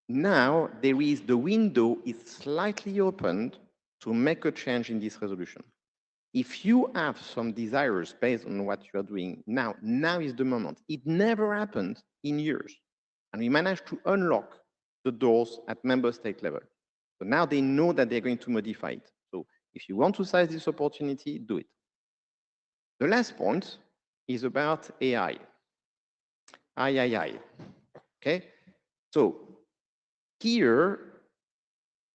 Speaker 22: Now there is the window is slightly opened to make a change in this resolution. If you have some desires based on what you are doing now is the moment. It never happened in years. And we managed to unlock the doors at member state level. So now they know that they're going to modify it. So if you want to seize this opportunity, do it. The last point is about AI. Okay? So here,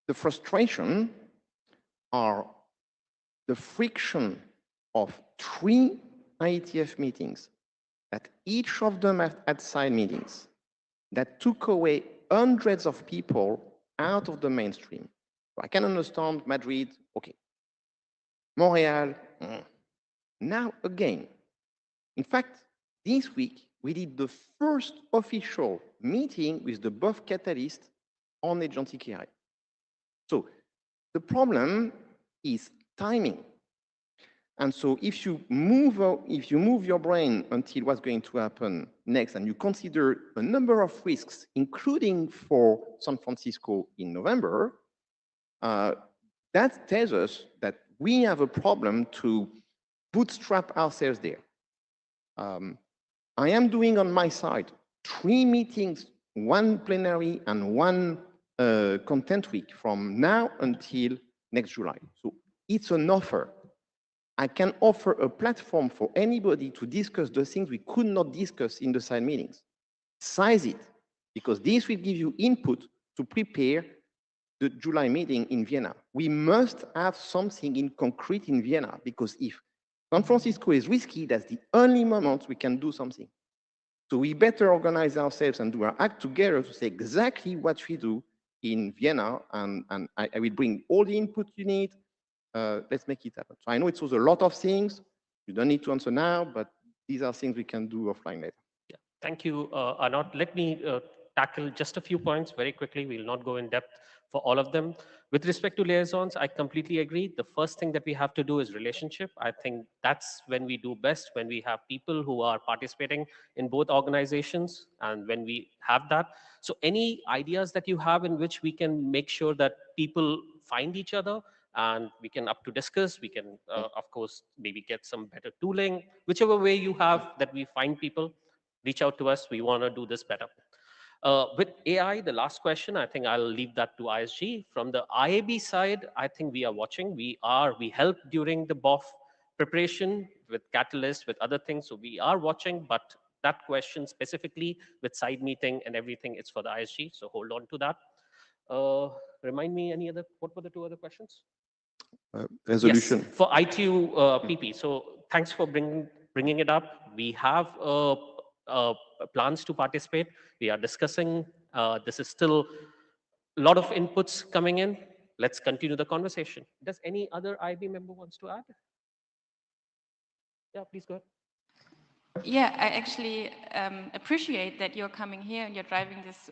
Speaker 22: the frustration are the friction of 3 IETF meetings, that each of them had side meetings, that took away hundreds of people out of the mainstream. So I can understand Madrid, okay. Montreal, now again. In fact, this week, we did the first official meeting with the both catalysts on agentic AI. So the problem is timing. And so if you move your brain until what's going to happen next, and you consider a number of risks, including for San Francisco in November, that tells us that we have a problem to bootstrap ourselves there. I am doing on my side 3 meetings, 1 plenary and 1 content week from now until next July. So it's an offer. I can offer a platform for anybody to discuss the things we could not discuss in the side meetings. Size it, because this will give you input to prepare the July meeting in Vienna. We must have something in concrete in Vienna, because if San Francisco is risky, that's the only moment we can do something. So we better organize ourselves and do our act together to say exactly what we do in Vienna, and I will bring all the input you need. Let's make it happen. So I know it was a lot of things. You don't need to answer now, but these are things we can do offline later.
Speaker 4: Yeah. Thank you, Arnaud. Let me tackle just a few points very quickly. We'll not go in depth for all of them. With respect to liaisons, I completely agree. The first thing that we have to do is relationship. I think that's when we do best, when we have people who are participating in both organizations, and when we have that. So any ideas that you have in which we can make sure that people find each other, and we can up to discuss, we can, of course, maybe get some better tooling, whichever way you have that we find people, reach out to us. We want to do this better. With AI, the last question, I think I'll leave that to ISG. From the IAB side, I think we are watching. We help during the BOF preparation with Catalyst, with other things. So we are watching, but that question specifically with side meeting and everything, it's for the ISG. So hold on to that. Remind me what were the 2 other questions?
Speaker 22: Resolution.
Speaker 4: Yes, for ITU PP. So thanks for bringing it up. We have plans to participate. We are discussing. This is still a lot of inputs coming in. Let's continue the conversation. Does any other IB member wants to add? Yeah, please go ahead.
Speaker 12: Yeah, I actually appreciate that you're coming here and you're driving this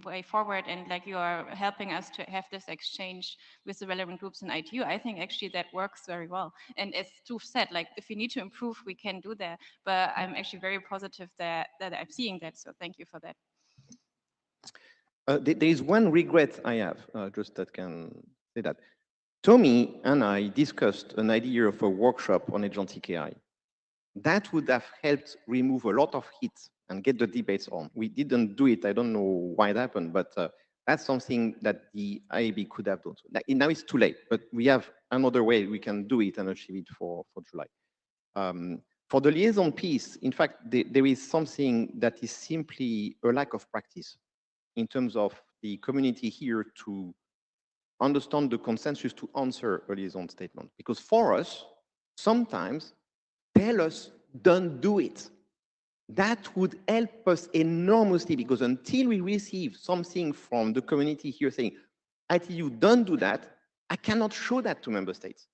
Speaker 12: way forward, and like you are helping us to have this exchange with the relevant groups in ITU. I think actually that works very well. And as Stu said, like if we need to improve, we can do that. But I'm actually very positive that I'm seeing that. So thank you for that.
Speaker 22: There is one regret I have, just that can say that. Tommy and I discussed an idea of a workshop on agentic AI. That would have helped remove a lot of heat and get the debates on. We didn't do it. I don't know why it happened, but that's something that the IAB could have done. So now it's too late, but we have another way we can do it and achieve it for July. For the liaison piece, in fact, there is something that is simply a lack of practice in terms of the community here to understand the consensus to answer a liaison statement. Because for us, sometimes tell us, don't do it. That would help us enormously, because until we receive something from the community here saying, ITU, don't do that, I cannot show that to member states.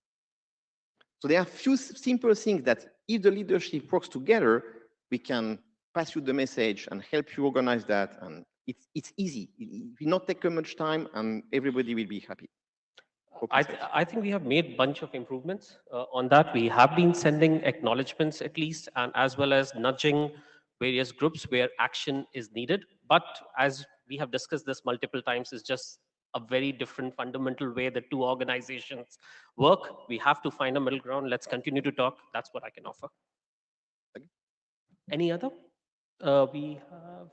Speaker 22: So there are a few simple things that if the leadership works together, we can pass you the message and help you organize that and It's easy. It will not take much time and everybody will be happy.
Speaker 4: I think we have made a bunch of improvements on that. We have been sending acknowledgements at least, and as well as nudging various groups where action is needed. But as we have discussed this multiple times, it's just a very different fundamental way the two organizations work. We have to find a middle ground. Let's continue to talk. That's what I can offer. Any other? We have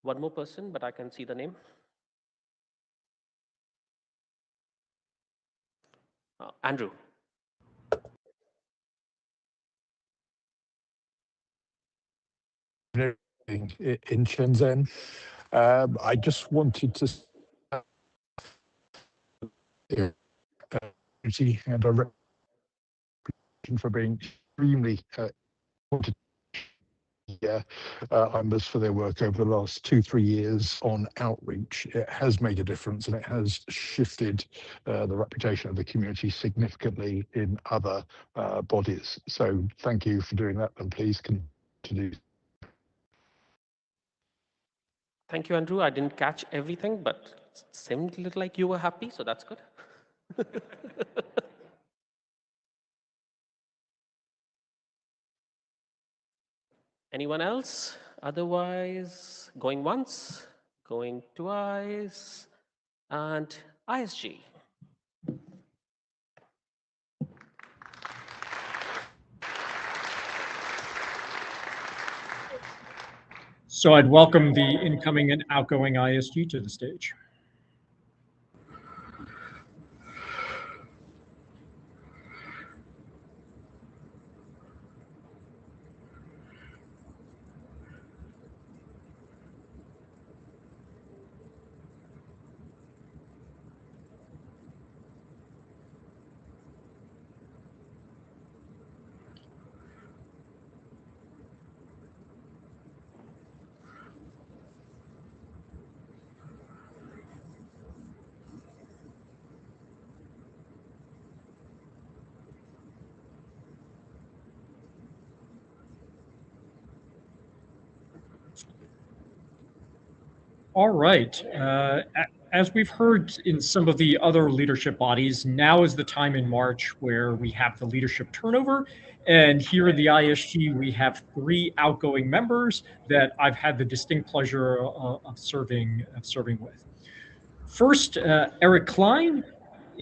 Speaker 4: one more person, but I can see the name. Andrew.
Speaker 1: In Shenzhen. I just wanted to and a reputation for being extremely members for their work over the last 2-3 years on outreach. It has made a difference and it has shifted the reputation of the community significantly in other bodies. So thank you for doing that, and please continue.
Speaker 4: Thank you, Andrew. I didn't catch everything, but it seemed a little like you were happy, so that's good. Anyone else? Otherwise, going once, going twice, and ISG.
Speaker 2: So I'd welcome the incoming and outgoing ISG to the stage. All right. As we've heard in some of the other leadership bodies, now is the time in March where we have the leadership turnover. And here in the ISG, we have 3 outgoing members that I've had the distinct pleasure of serving with. First, Eric Klein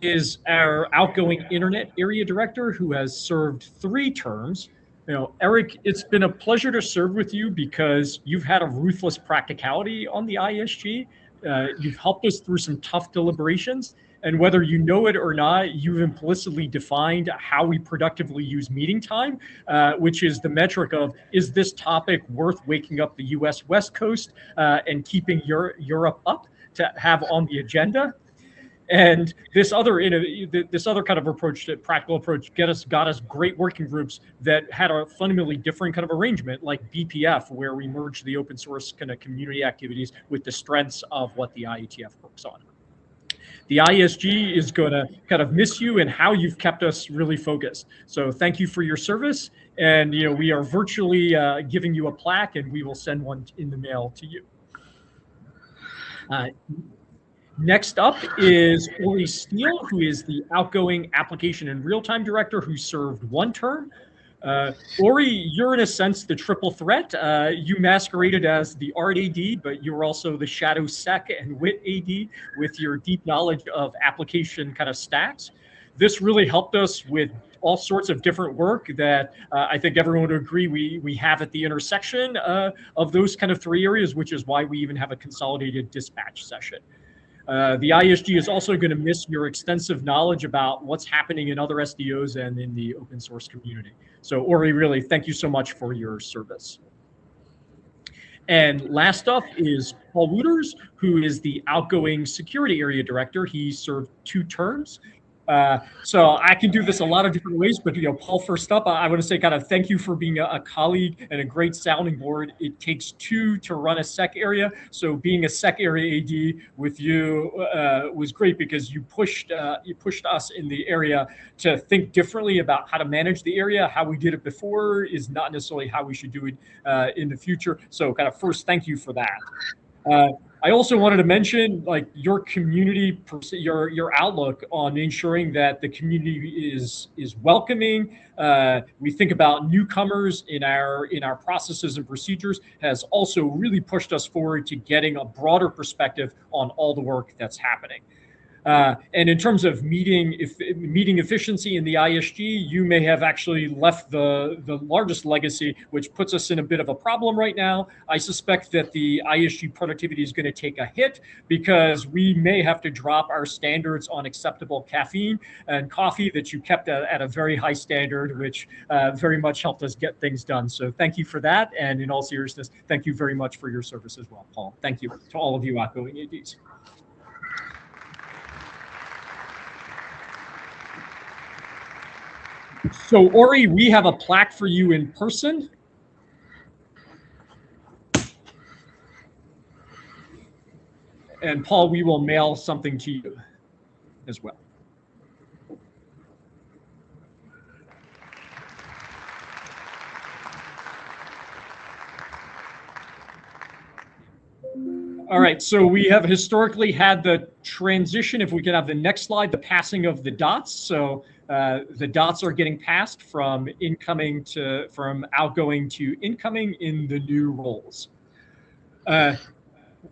Speaker 2: is our outgoing Internet Area Director who has served 3 terms. You know, Eric, it's been a pleasure to serve with you because you've had a ruthless practicality on the ISG. You've helped us through some tough deliberations, and whether you know it or not, you've implicitly defined how we productively use meeting time, which is the metric of, is this topic worth waking up the US West Coast and keeping Europe up to have on the agenda? And this other kind of approach, practical approach, got us great working groups that had a fundamentally different kind of arrangement, like BPF, where we merged the open source kind of community activities with the strengths of what the IETF works on. The ISG is going to kind of miss you and how you've kept us really focused. So thank you for your service. And we are virtually giving you a plaque, and we will send one in the mail to you. Next up is Ori Steele, who is the outgoing Application and Real-Time Director who served 1 term. Ori, you're in a sense the triple threat. You masqueraded as the Art AD, but you were also the Shadow Sec and Wit AD with your deep knowledge of application kind of stacks. This really helped us with all sorts of different work that I think everyone would agree we have at the intersection of those kind of 3 areas, which is why we even have a consolidated dispatch session. The ISG is also going to miss your extensive knowledge about what's happening in other SDOs and in the open source community. So Ori, really, thank you so much for your service. And last up is Paul Wooters, who is the outgoing Security Area Director. He served 2 terms. So I can do this a lot of different ways, but Paul, first up, I want to say kind of thank you for being a colleague and a great sounding board. It takes two to run a SEC area, so being a SEC area AD with you was great because you pushed us in the area to think differently about how to manage the area. How we did it before is not necessarily how we should do it in the future. So kind of first, thank you for that. I also wanted to mention like your community, your outlook on ensuring that the community is welcoming. We think about newcomers in our processes and procedures has also really pushed us forward to getting a broader perspective on all the work that's happening. And in terms of meeting efficiency in the ISG, you may have actually left the largest legacy, which puts us in a bit of a problem right now. I suspect that the ISG productivity is going to take a hit because we may have to drop our standards on acceptable caffeine and coffee that you kept at a very high standard, which very much helped us get things done. So thank you for that. And in all seriousness, thank you very much for your service as well, Paul. Thank you to all of you outgoing ADs. So Ori, we have a plaque for you in person. And Paul, we will mail something to you as well. All right, so we have historically had the transition, if we could have the next slide, the passing of the dots. So the dots are getting passed from outgoing to incoming in the new roles.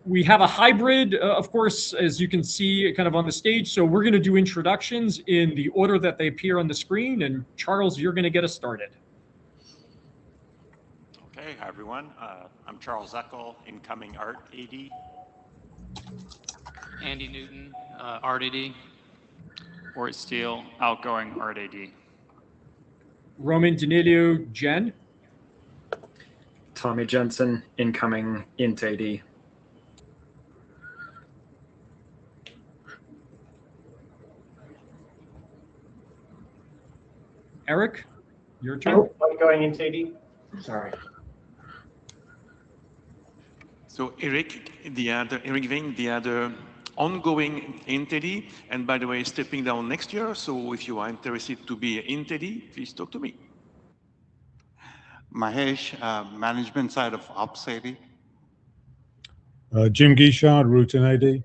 Speaker 2: We have a hybrid, of course, as you can see kind of on the stage. So we're going to do introductions in the order that they appear on the screen. And Charles, you're going to get us started.
Speaker 3: Okay, hi everyone. I'm Charles Eckel, incoming Art AD.
Speaker 14: Andy Newton, Art AD. Ort Steele, outgoing Art AD.
Speaker 2: Roman Danilio, Jen.
Speaker 5: Tommy Jensen, incoming Int AD.
Speaker 2: Eric, your turn.
Speaker 5: Oh, I'm going Int AD. Sorry.
Speaker 16: So Eric Ving, the other ongoing Int AD, and by the way, stepping down next year. So if you are interested to be Int AD, please talk to me.
Speaker 21: Mahesh, management side of Ops AD.
Speaker 23: Jim Guichard, Routine AD.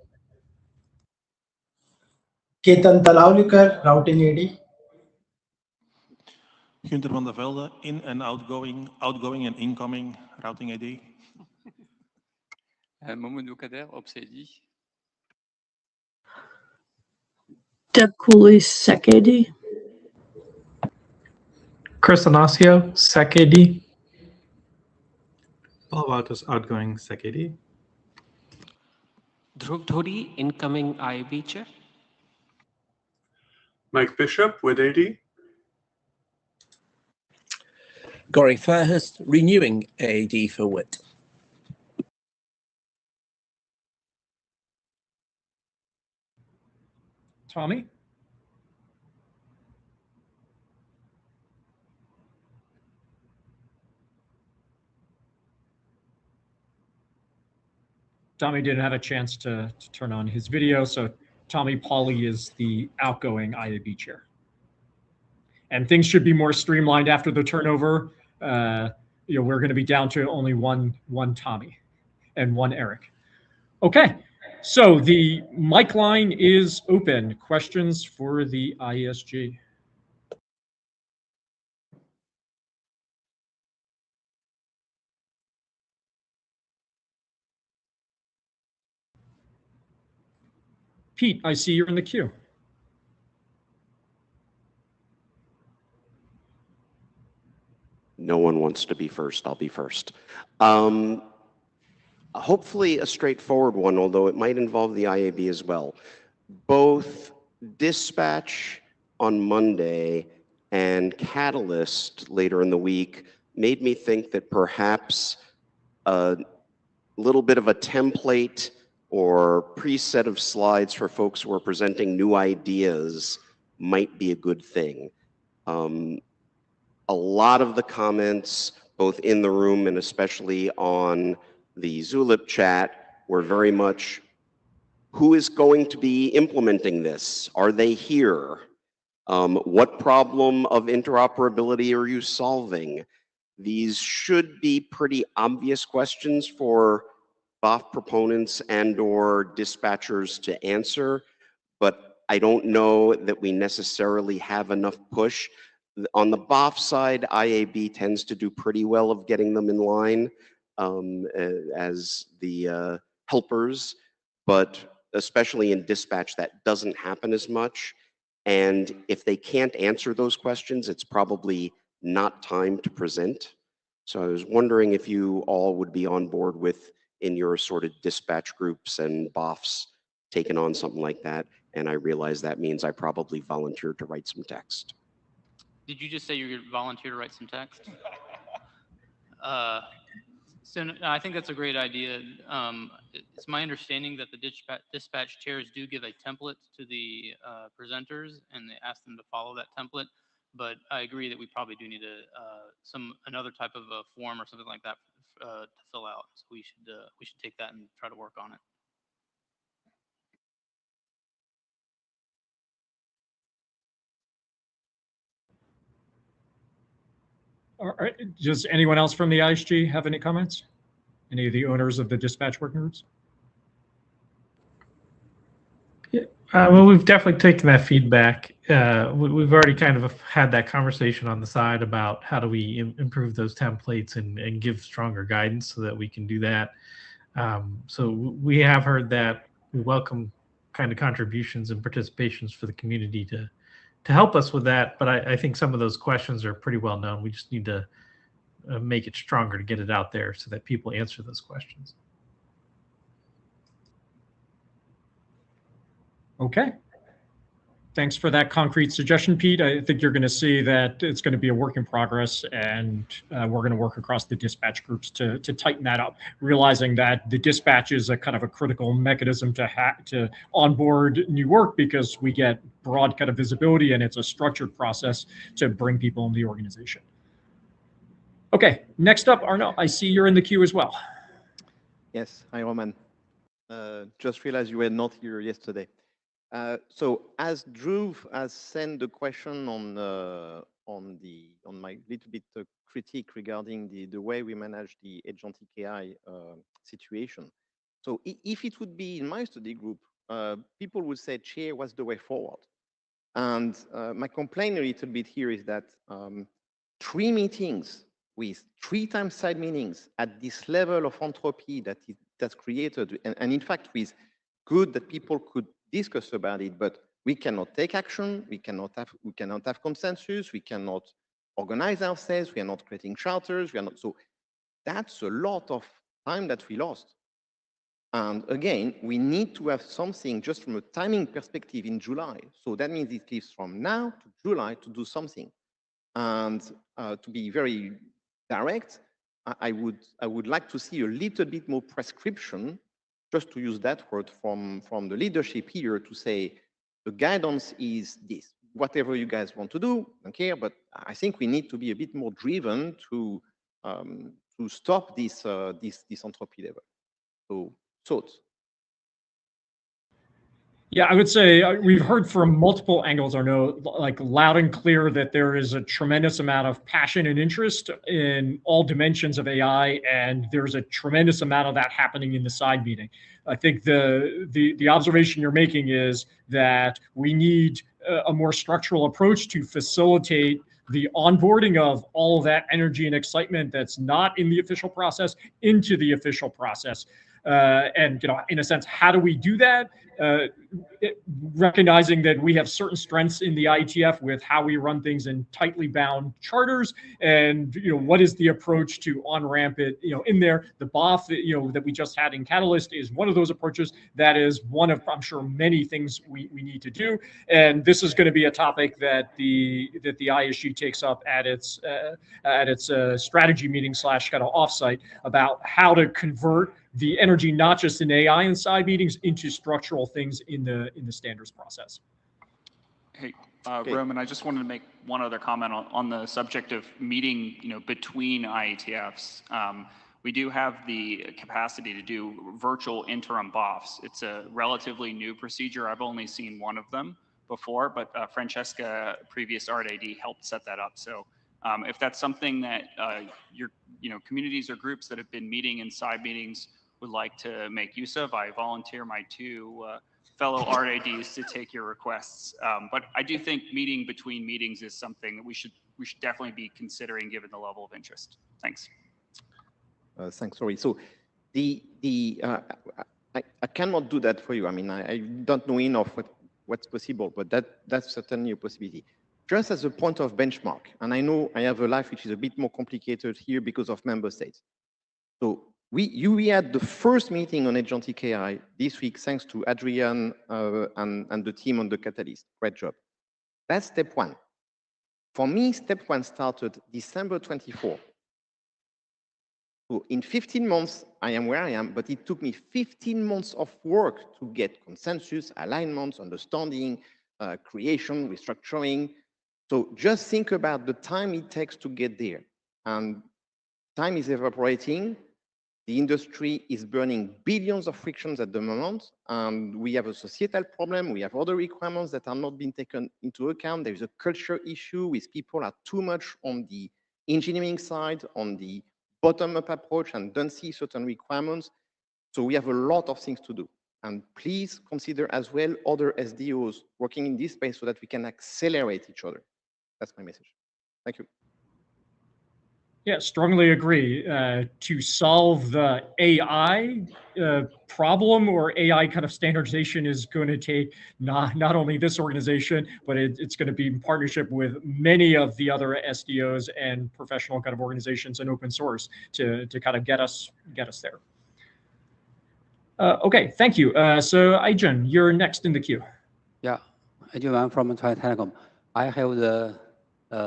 Speaker 24: Ketan Talaulikar, Routing AD.
Speaker 25: Gunther van der Velde, in and outgoing and incoming Routing AD.
Speaker 26: Mamoudou Kader, Ops AD.
Speaker 27: Deb Cooley, Sec AD.
Speaker 28: Chris Anasio, Sec AD.
Speaker 29: Paul Walters, outgoing Sec AD.
Speaker 4: Dhruv Dhodi, incoming IAB Chair.
Speaker 16: Mike Bishop with AD.
Speaker 30: Gori Fairhurst, renewing AD for WIT.
Speaker 2: Tommy? Tommy didn't have a chance to turn on his video, so Tommy Pauly is the outgoing IAB chair. And things should be more streamlined after the turnover. We're going to be down to only one Tommy and one Eric. Okay, so the mic line is open. Questions for the IESG? Pete, I see you're in the queue.
Speaker 31: No one wants to be first. I'll be first. Hopefully a straightforward one, although it might involve the IAB as well. Both dispatch on Monday and Catalyst later in the week made me think that perhaps a little bit of a template or preset of slides for folks who are presenting new ideas might be a good thing. A lot of the comments, both in the room and especially on the Zulip chat, were very much, who is going to be implementing this? Are they here? What problem of interoperability are you solving? These should be pretty obvious questions for BOF proponents and/or dispatchers to answer, but I don't know that we necessarily have enough push. On the BOF side, IAB tends to do pretty well of getting them in line as the helpers, but especially in dispatch, that doesn't happen as much. And if they can't answer those questions, it's probably not time to present. So I was wondering if you all would be on board with, in your assorted dispatch groups and BOFs, taking on something like that. And I realize that means I probably volunteered to write some text.
Speaker 14: Did you just say you volunteer to write some text? So I think that's a great idea. It's my understanding that the dispatch chairs do give a template to the presenters, and they ask them to follow that template. But I agree that we probably do need another type of a form or something like that to fill out. So we should take that and try to work on it.
Speaker 2: All right. Does anyone else from the ISG have any comments? Any of the owners of the dispatch working groups?
Speaker 28: Yeah, well, we've definitely taken that feedback. We've already kind of had that conversation on the side about how do we improve those templates and give stronger guidance so that we can do that. So we have heard that. We welcome kind of contributions and participations for the community to help us with that. But I think some of those questions are pretty well known. We just need to make it stronger to get it out there so that people answer those questions.
Speaker 2: Okay. Thanks for that concrete suggestion, Pete. I think you're going to see that it's going to be a work in progress, and we're going to work across the dispatch groups to tighten that up, realizing that the dispatch is a kind of a critical mechanism to onboard new work because we get broad kind of visibility, and it's a structured process to bring people in the organization. Okay, next up, Arnaud, I see you're in the queue as well.
Speaker 22: Yes, hi, Roman. Just realized you were not here yesterday. So as Drew has sent the question on my little bit critique regarding the way we manage the agentic AI situation. So if it would be in my study group, people would say, Chair, what's the way forward? And my complaint a little bit here is that 3 meetings with 3 times side meetings at this level of entropy that's created, and in fact, with good that people could discuss about it, but we cannot take action, we cannot have consensus, we cannot organize ourselves, we are not creating charters, we are not, so that's a lot of time that we lost. And again, we need to have something just from a timing perspective in July. So that means it leaves from now to July to do something. And to be very direct, I would like to see a little bit more prescription, just to use that word from the leadership here to say, the guidance is this. Whatever you guys want to do, I don't care, but I think we need to be a bit more driven to stop this entropy level. So thoughts?
Speaker 2: Yeah, I would say we've heard from multiple angles, Arnaud, like loud and clear that there is a tremendous amount of passion and interest in all dimensions of AI, and there's a tremendous amount of that happening in the side meeting. I think the observation you're making is that we need a more structural approach to facilitate the onboarding of all of that energy and excitement that's not in the official process into the official process. And, in a sense, how do we do that? Recognizing that we have certain strengths in the IETF with how we run things in tightly bound charters, and what is the approach to on-ramp it in there. The BOF that we just had in Catalyst is one of those approaches. That is one of, I'm sure, many things we need to do, and this is going to be a topic that the ISG takes up at its strategy meeting / kind of offsite about how to convert the energy, not just in AI and side meetings, into structural things in the standards process.
Speaker 14: Hey,
Speaker 6: Roman, I just wanted to make one other comment on the subject of meeting, between IETFs. We do have the capacity to do virtual interim BOFs. It's a relatively new procedure. I've only seen one of them before, but Francesca, previous ART AD, helped set that up. So if that's something that your communities or groups that have been meeting in side meetings would like to make use of, I volunteer my two fellow ART ADs to take your requests. But I do think meeting between meetings is something that we should definitely be considering given the level of interest. Thanks.
Speaker 22: Thanks, sorry. So I cannot do that for you. I mean, I don't know enough what's possible, but that's certainly a possibility. Just as a point of benchmark, and I know I have a life which is a bit more complicated here because of member states. So we had the first meeting on agentic AI this week, thanks to Adrian and the team on the Catalyst. Great job. That's step one. For me, step one started December 24. So in 15 months, I am where I am, but it took me 15 months of work to get consensus, alignments, understanding, creation, restructuring. So just think about the time it takes to get there. And time is evaporating. The industry is burning billions of frictions at the moment. We have a societal problem. We have other requirements that are not being taken into account. There is a culture issue with people are too much on the engineering side, on the bottom-up approach, and don't see certain requirements. So we have a lot of things to do. And please consider as well other SDOs working in this space so that we can accelerate each other. That's my message. Thank you.
Speaker 2: Yeah, strongly agree. To solve the AI problem or AI kind of standardization is going to take not only this organization, but it's going to be in partnership with many of the other SDOs and professional kind of organizations and open source to kind of get us there. Okay, thank you. So Aijen, you're next in the queue.
Speaker 7: Yeah, Aijen from Telecom. I have the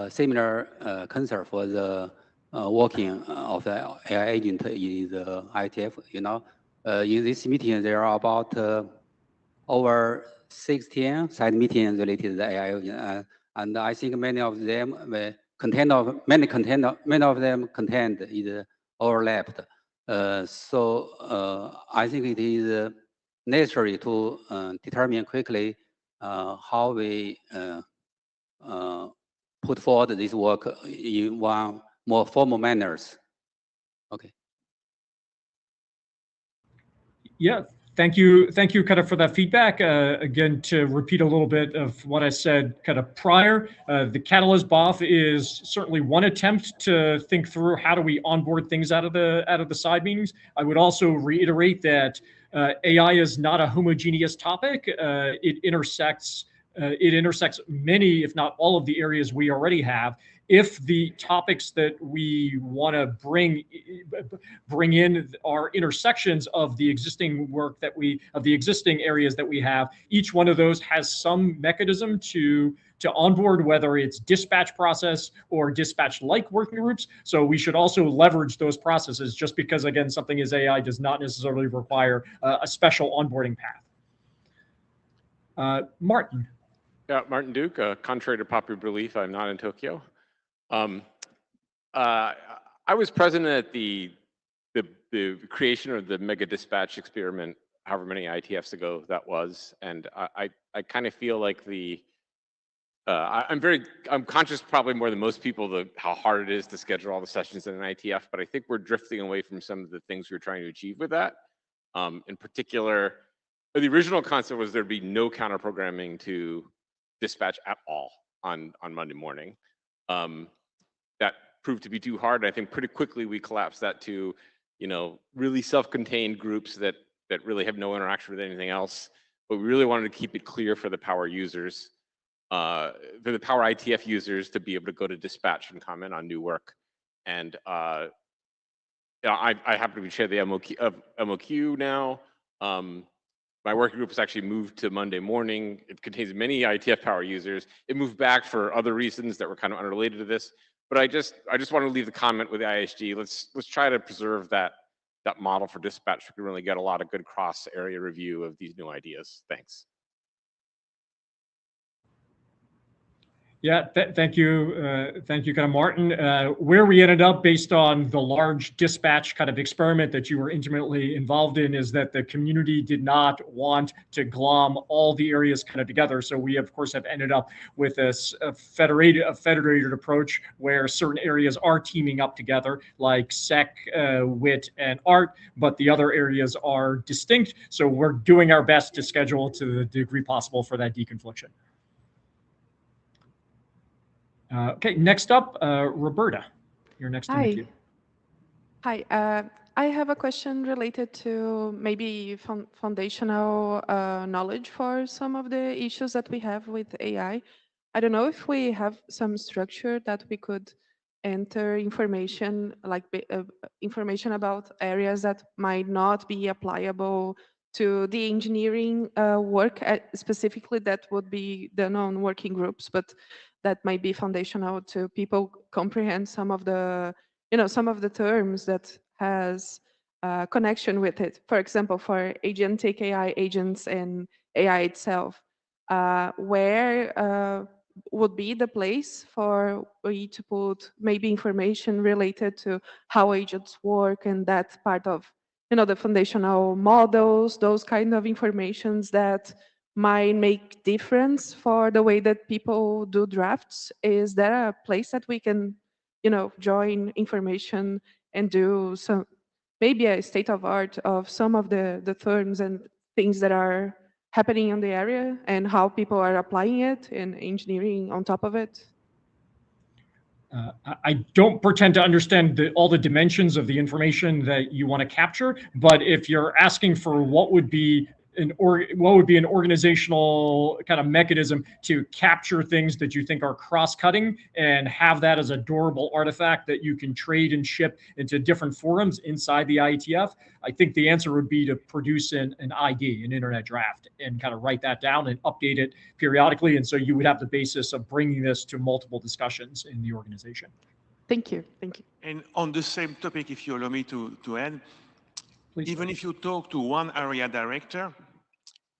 Speaker 7: similar concern for the working of the AI agent in the IETF. In this meeting, there are about over 16 side meetings related to the AI agent, and I think many of them many of them content is overlapped. So I think it is necessary to determine quickly how we put forward this work in one more formal manners. Okay.
Speaker 2: Yeah, thank you kind of for that feedback. Again, to repeat a little bit of what I said kind of prior, the Catalyst BOF is certainly one attempt to think through how do we onboard things out of the side meetings. I would also reiterate that AI is not a homogeneous topic. It intersects many, if not all, of the areas we already have. If the topics that we want to bring in are intersections of the existing work of the existing areas that we have, each one of those has some mechanism to onboard, whether it's dispatch process or dispatch-like working groups. So we should also leverage those processes. Just because, again, something is AI does not necessarily require a special onboarding path. Martin.
Speaker 8: Yeah, Martin Duke. Contrary to popular belief, I'm not in Tokyo. I was present at the creation of the mega dispatch experiment, however many IETFs ago that was, and I kind of feel like I'm conscious probably more than most people how hard it is to schedule all the sessions in an IETF, but I think we're drifting away from some of the things we were trying to achieve with that. In particular, the original concept was there'd be no counter programming to dispatch at all on Monday morning. That proved to be too hard. I think pretty quickly we collapsed that to, really self-contained groups that really have no interaction with anything else. But we really wanted to keep it clear for the power users, for the power IETF users to be able to go to dispatch and comment on new work. And I happen to be chair of the MOQ now. My working group has actually moved to Monday morning. It contains many IETF power users. It moved back for other reasons that were kind of unrelated to this. But I just want to leave the comment with the IESG. Let's try to preserve that model for dispatch. We can really get a lot of good cross-area review of these new ideas. Thanks.
Speaker 2: Yeah, thank you, kind of Martin. Where we ended up based on the large dispatch kind of experiment that you were intimately involved in is that the community did not want to glom all the areas kind of together. So we, of course, have ended up with a federated approach where certain areas are teaming up together, like SEC, WIT, and ART, but the other areas are distinct. So we're doing our best to schedule to the degree possible for that deconfliction. Okay, next up, Roberta, you're next in the queue.
Speaker 9: Hi, I have a question related to maybe foundational knowledge for some of the issues that we have with AI. I don't know if we have some structure that we could enter information, like information about areas that might not be applicable to the engineering work specifically that would be done on working groups, but that might be foundational to people comprehend some of the, some of the terms that has connection with it. For example, for agentic AI agents and AI itself, where would be the place for we to put maybe information related to how agents work and that part of, the foundational models, those kind of informations that might make difference for the way that people do drafts. Is there a place that we can, join information and do some, maybe a state of art of some of the terms and things that are happening in the area and how people are applying it and engineering on top of it?
Speaker 2: I don't pretend to understand all the dimensions of the information that you want to capture, but if you're asking for what would be an organizational kind of mechanism to capture things that you think are cross-cutting and have that as a durable artifact that you can trade and ship into different forums inside the IETF, I think the answer would be to produce an ID, an internet draft, and kind of write that down and update it periodically. And so you would have the basis of bringing this to multiple discussions in the organization.
Speaker 9: Thank you. Thank you.
Speaker 16: And on the same topic, if you allow me to add,
Speaker 2: please.
Speaker 16: Even if you talk to one area director,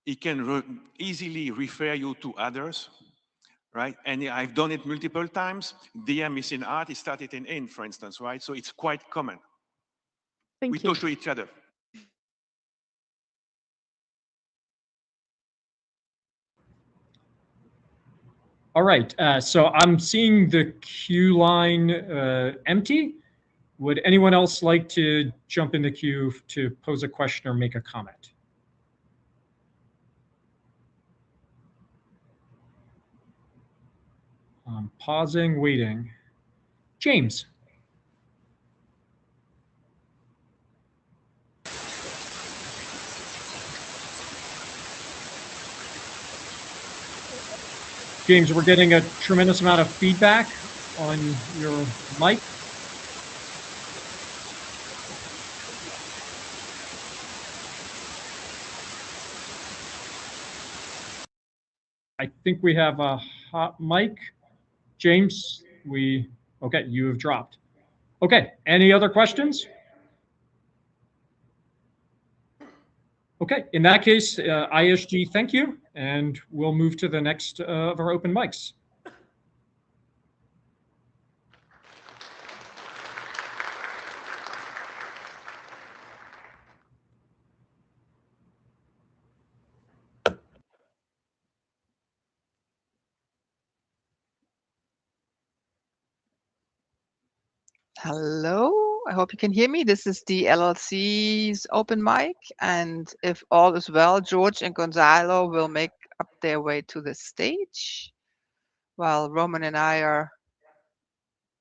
Speaker 16: he can easily refer you to others, right? And I've done it multiple times. DM is in art, he started in IN, for instance, right? So it's quite common. We talk to each other.
Speaker 2: All right, so I'm seeing the queue line empty. Would anyone else like to jump in the queue to pose a question or make a comment? I'm pausing, waiting. James. James, we're getting a tremendous amount of feedback on your mic. I think we have a hot mic. James, okay, you have dropped. Okay, any other questions? Okay, in that case, ISG, thank you, and we'll move to the next of our open mics.
Speaker 10: Hello, I hope you can hear me. This is the LLC's open mic, and if all is well, George and Gonzalo will make up their way to the stage while Roman and I are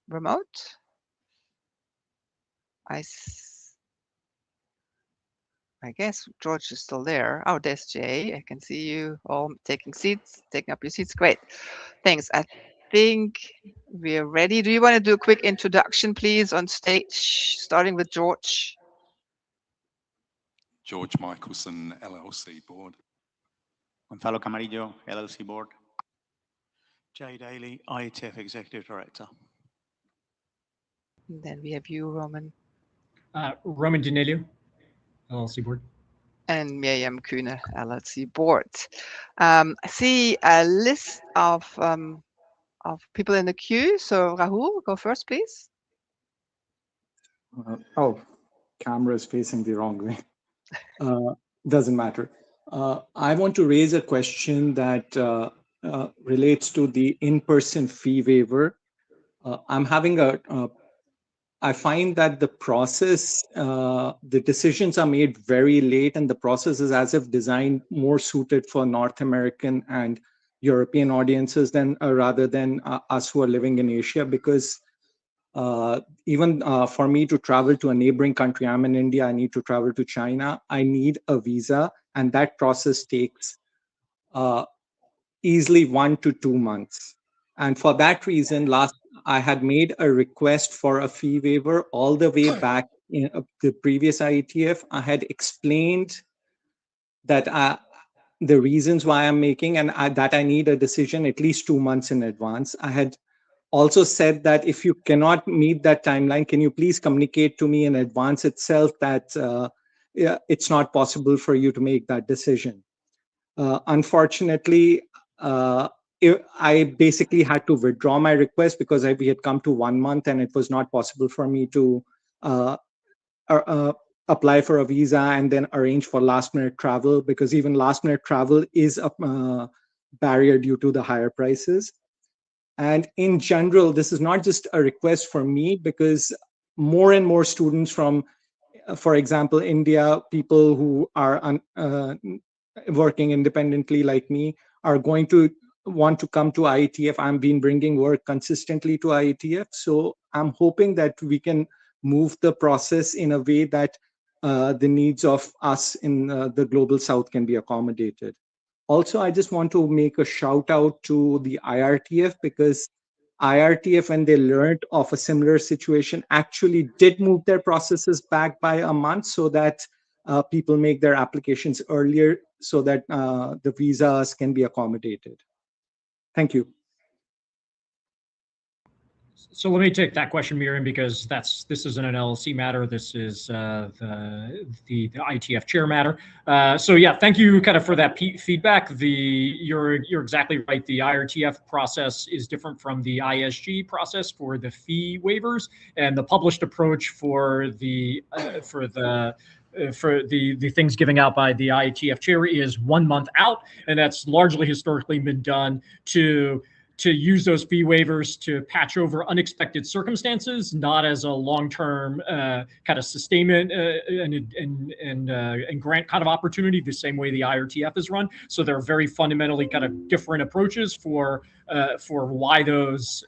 Speaker 10: remote. I guess George is still there. Oh, there's Jay. I can see you all taking up your seats. Great, thanks. I think we're ready. Do you want to do a quick introduction, please, on stage, starting with George?
Speaker 11: George Michelson, LLC board.
Speaker 21: Gonzalo Camarillo, LLC board.
Speaker 12: Jay Daly, IETF Executive Director.
Speaker 10: And then we have you, Roman.
Speaker 2: Roman Danelio, LLC board.
Speaker 10: And Miriam Kühne, LLC board. I see a list of people in the queue. So Rahul, go first, please.
Speaker 1: Oh, camera is facing the wrong way. Doesn't matter. I want to raise a question that relates to the in-person fee waiver. I'm having I find that the process, the decisions are made very late, and the process is as if designed more suited for North American and European audiences than rather than us who are living in Asia, because even for me to travel to a neighboring country, I'm in India, I need to travel to China, I need a visa, and that process takes easily 1 to 2 months. And for that reason, I had made a request for a fee waiver all the way back in the previous IETF. I had explained that the reasons why I'm making and that I need a decision at least 2 months in advance. I had also said that if you cannot meet that timeline, can you please communicate to me in advance itself that it's not possible for you to make that decision. Unfortunately, I basically had to withdraw my request because we had come to 1 month and it was not possible for me to apply for a visa and then arrange for last minute travel, because even last minute travel is a barrier due to the higher prices. And in general, this is not just a request for me, because more and more students from, for example, India, people who are working independently like me, are going to want to come to IETF. I've been bringing work consistently to IETF. So I'm hoping that we can move the process in a way that the needs of us in the global south can be accommodated. Also, I just want to make a shout out to the IRTF, because IRTF, when they learned of a similar situation, actually did move their processes back by a month so that people make their applications earlier so that the visas can be accommodated. Thank you.
Speaker 2: So let me take that question, Miriam, because this isn't an LLC matter. This is the IETF chair matter. So yeah, thank you kind of for that feedback. You're exactly right. The IRTF process is different from the IESG process for the fee waivers, and the published approach for the things giving out by the IETF chair is 1 month out, and that's largely historically been done to use those fee waivers to patch over unexpected circumstances, not as a long-term kind of sustainment and grant kind of opportunity, the same way the IRTF is run. So they're very fundamentally kind of different approaches for why those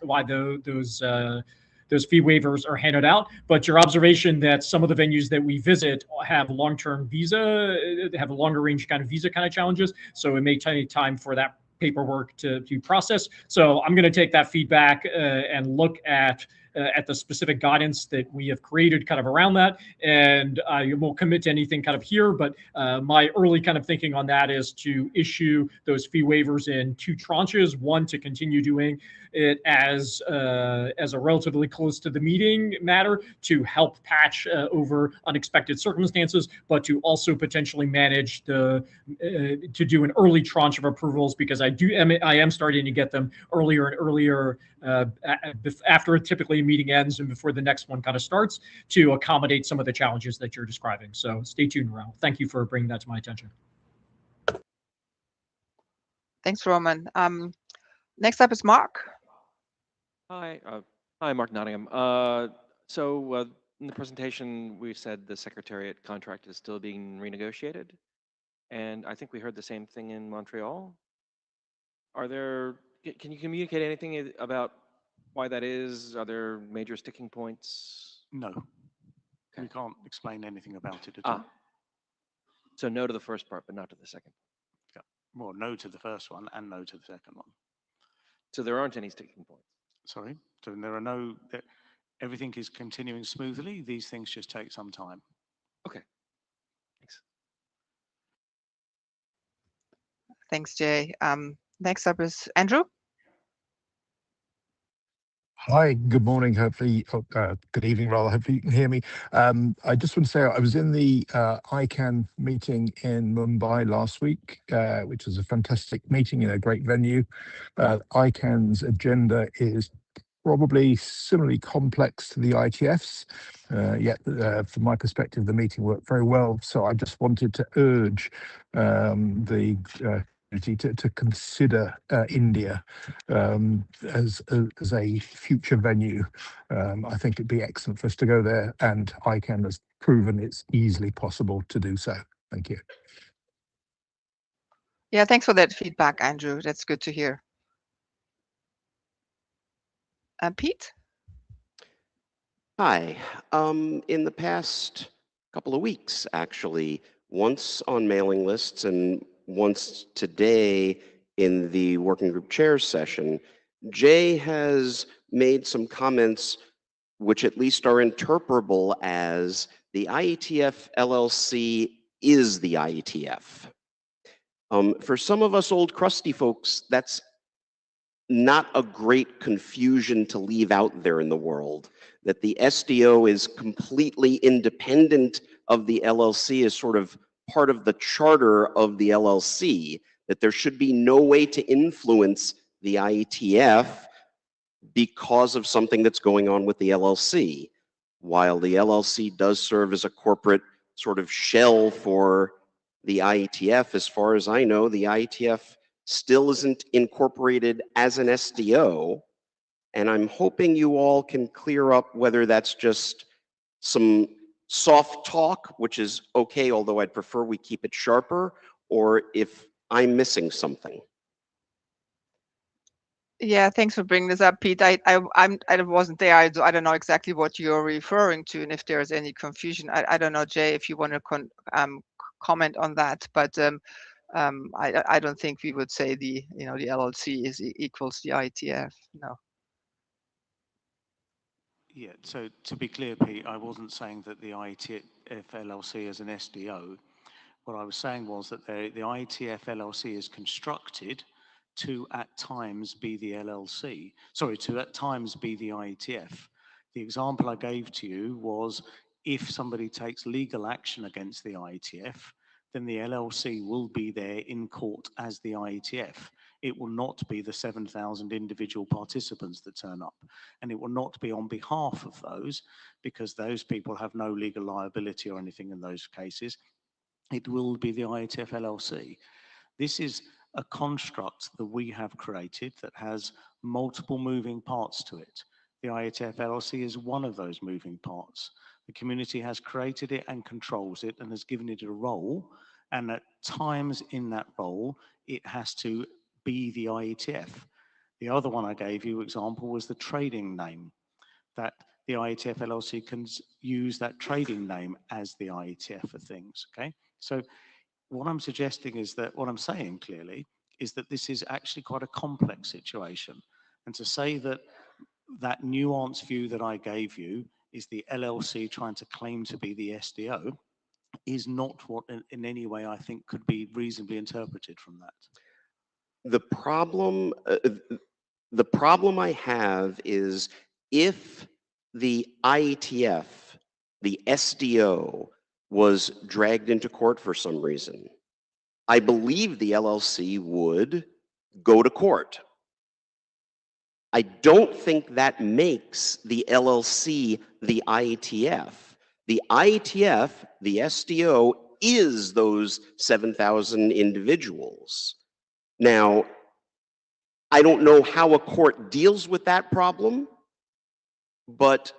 Speaker 2: fee waivers are handed out. But your observation that some of the venues that we visit have long-term visa, have a longer range kind of visa kind of challenges. So it may take time for that paperwork to process. So I'm going to take that feedback and look at the specific guidance that we have created kind of around that. And I won't commit to anything kind of here, but my early kind of thinking on that is to issue those fee waivers in 2 tranches. One, to continue doing it as a relatively close to the meeting matter to help patch over unexpected circumstances, but to also potentially manage to do an early tranche of approvals, because I am starting to get them earlier and earlier after typically a meeting ends and before the next one kind of starts, to accommodate some of the challenges that you're describing. So stay tuned, Raul. Thank you for bringing that to my attention.
Speaker 10: Thanks, Roman. Next up is Mark.
Speaker 3: Hi, Mark Nottingham. In the presentation, we said the Secretariat contract is still being renegotiated, and I think we heard the same thing in Montreal. Can you communicate anything about why that is? Are there major sticking points?
Speaker 12: No. Okay. We can't explain anything about it at all.
Speaker 3: So no to the first part, but not to the second.
Speaker 12: Yeah. Well, no to the first one and no to the second one.
Speaker 3: So there aren't any sticking points?
Speaker 12: Sorry? So there are no, everything is continuing smoothly. These things just take some time.
Speaker 3: Okay. Thanks.
Speaker 10: Thanks, Jay. Next up is Andrew.
Speaker 5: Hi, good morning. Hopefully, good evening rather. Hopefully you can hear me. I just want to say I was in the ICANN meeting in Mumbai last week, which was a fantastic meeting in a great venue. ICANN's agenda is probably similarly complex to the IETF's, yet from my perspective, the meeting worked very well. So I just wanted to urge the to consider India as a future venue. I think it'd be excellent for us to go there, and ICANN has proven it's easily possible to do so. Thank you.
Speaker 10: Yeah, thanks for that feedback, Andrew. That's good to hear. Pete?
Speaker 31: Hi. In the past couple of weeks, actually, once on mailing lists and once today in the working group chairs session, Jay has made some comments which at least are interpretable as the IETF LLC is the IETF. For some of us old crusty folks, that's not a great confusion to leave out there in the world, that the SDO is completely independent of the LLC, is sort of part of the charter of the LLC, that there should be no way to influence the IETF because of something that's going on with the LLC. While the LLC does serve as a corporate sort of shell for the IETF, as far as I know, the IETF still isn't incorporated as an SDO, and I'm hoping you all can clear up whether that's just some soft talk, which is okay, although I'd prefer we keep it sharper, or if I'm missing something.
Speaker 10: Yeah, thanks for bringing this up, Pete. I wasn't there. I don't know exactly what you're referring to, and if there's any confusion. I don't know, Jay, if you want to comment on that, but I don't think we would say the LLC is equals the IETF. No.
Speaker 12: Yeah, so to be clear, Pete, I wasn't saying that the IETF LLC is an SDO. What I was saying was that the IETF LLC is constructed to at times be the LLC, sorry, to at times be the IETF. The example I gave to you was if somebody takes legal action against the IETF, then the LLC will be there in court as the IETF. It will not be the 7,000 individual participants that turn up. And it will not be on behalf of those, because those people have no legal liability or anything in those cases. It will be the IETF LLC. This is a construct that we have created that has multiple moving parts to it. The IETF LLC is one of those moving parts. The community has created it and controls it and has given it a role. And at times in that role, it has to be the IETF. The other one I gave you example was the trading name, that the IETF LLC can use that trading name as the IETF for things, okay? So what I'm suggesting is that, what I'm saying clearly, is that this is actually quite a complex situation. And to say that that nuanced view that I gave you is the LLC trying to claim to be the SDO is not what in any way I think could be reasonably interpreted from that.
Speaker 31: The problem I have is if the IETF, the SDO, was dragged into court for some reason, I believe the LLC would go to court. I don't think that makes the LLC the IETF. The IETF, the SDO, is those 7,000 individuals. Now, I don't know how a court deals with that problem, but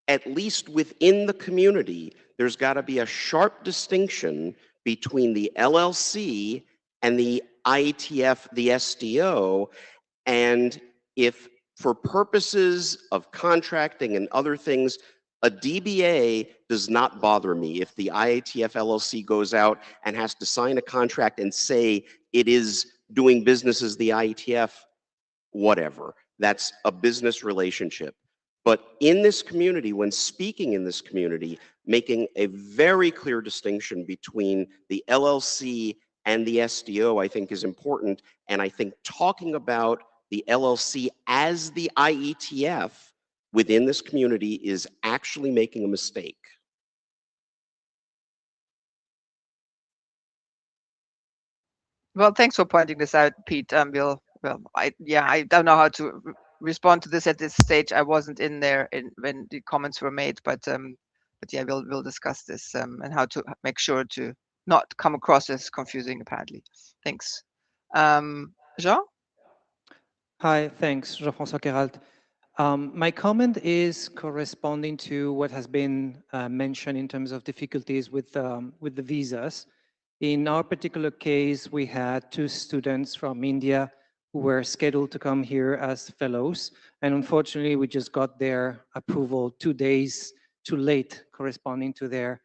Speaker 31: at least within the community, there's got to be a sharp distinction between the LLC and the IETF, the SDO, and if for purposes of contracting and other things, a DBA does not bother me. If the IETF LLC goes out and has to sign a contract and say it is doing business as the IETF, whatever. That's a business relationship. But in this community, when speaking in this community, making a very clear distinction between the LLC and the SDO, I think is important. And I think talking about the LLC as the IETF within this community is actually making a mistake.
Speaker 10: Well, thanks for pointing this out, Pete. I don't know how to respond to this at this stage. I wasn't in there when the comments were made, but yeah, we'll discuss this and how to make sure to not come across as confusing. Apparently, thanks. Jean.
Speaker 13: Hi, thanks, Jean-François Queralt. My comment is corresponding to what has been mentioned in terms of difficulties with the visas. In our particular case, we had 2 students from India who were scheduled to come here as fellows, and unfortunately, we just got their approval 2 days too late, corresponding to their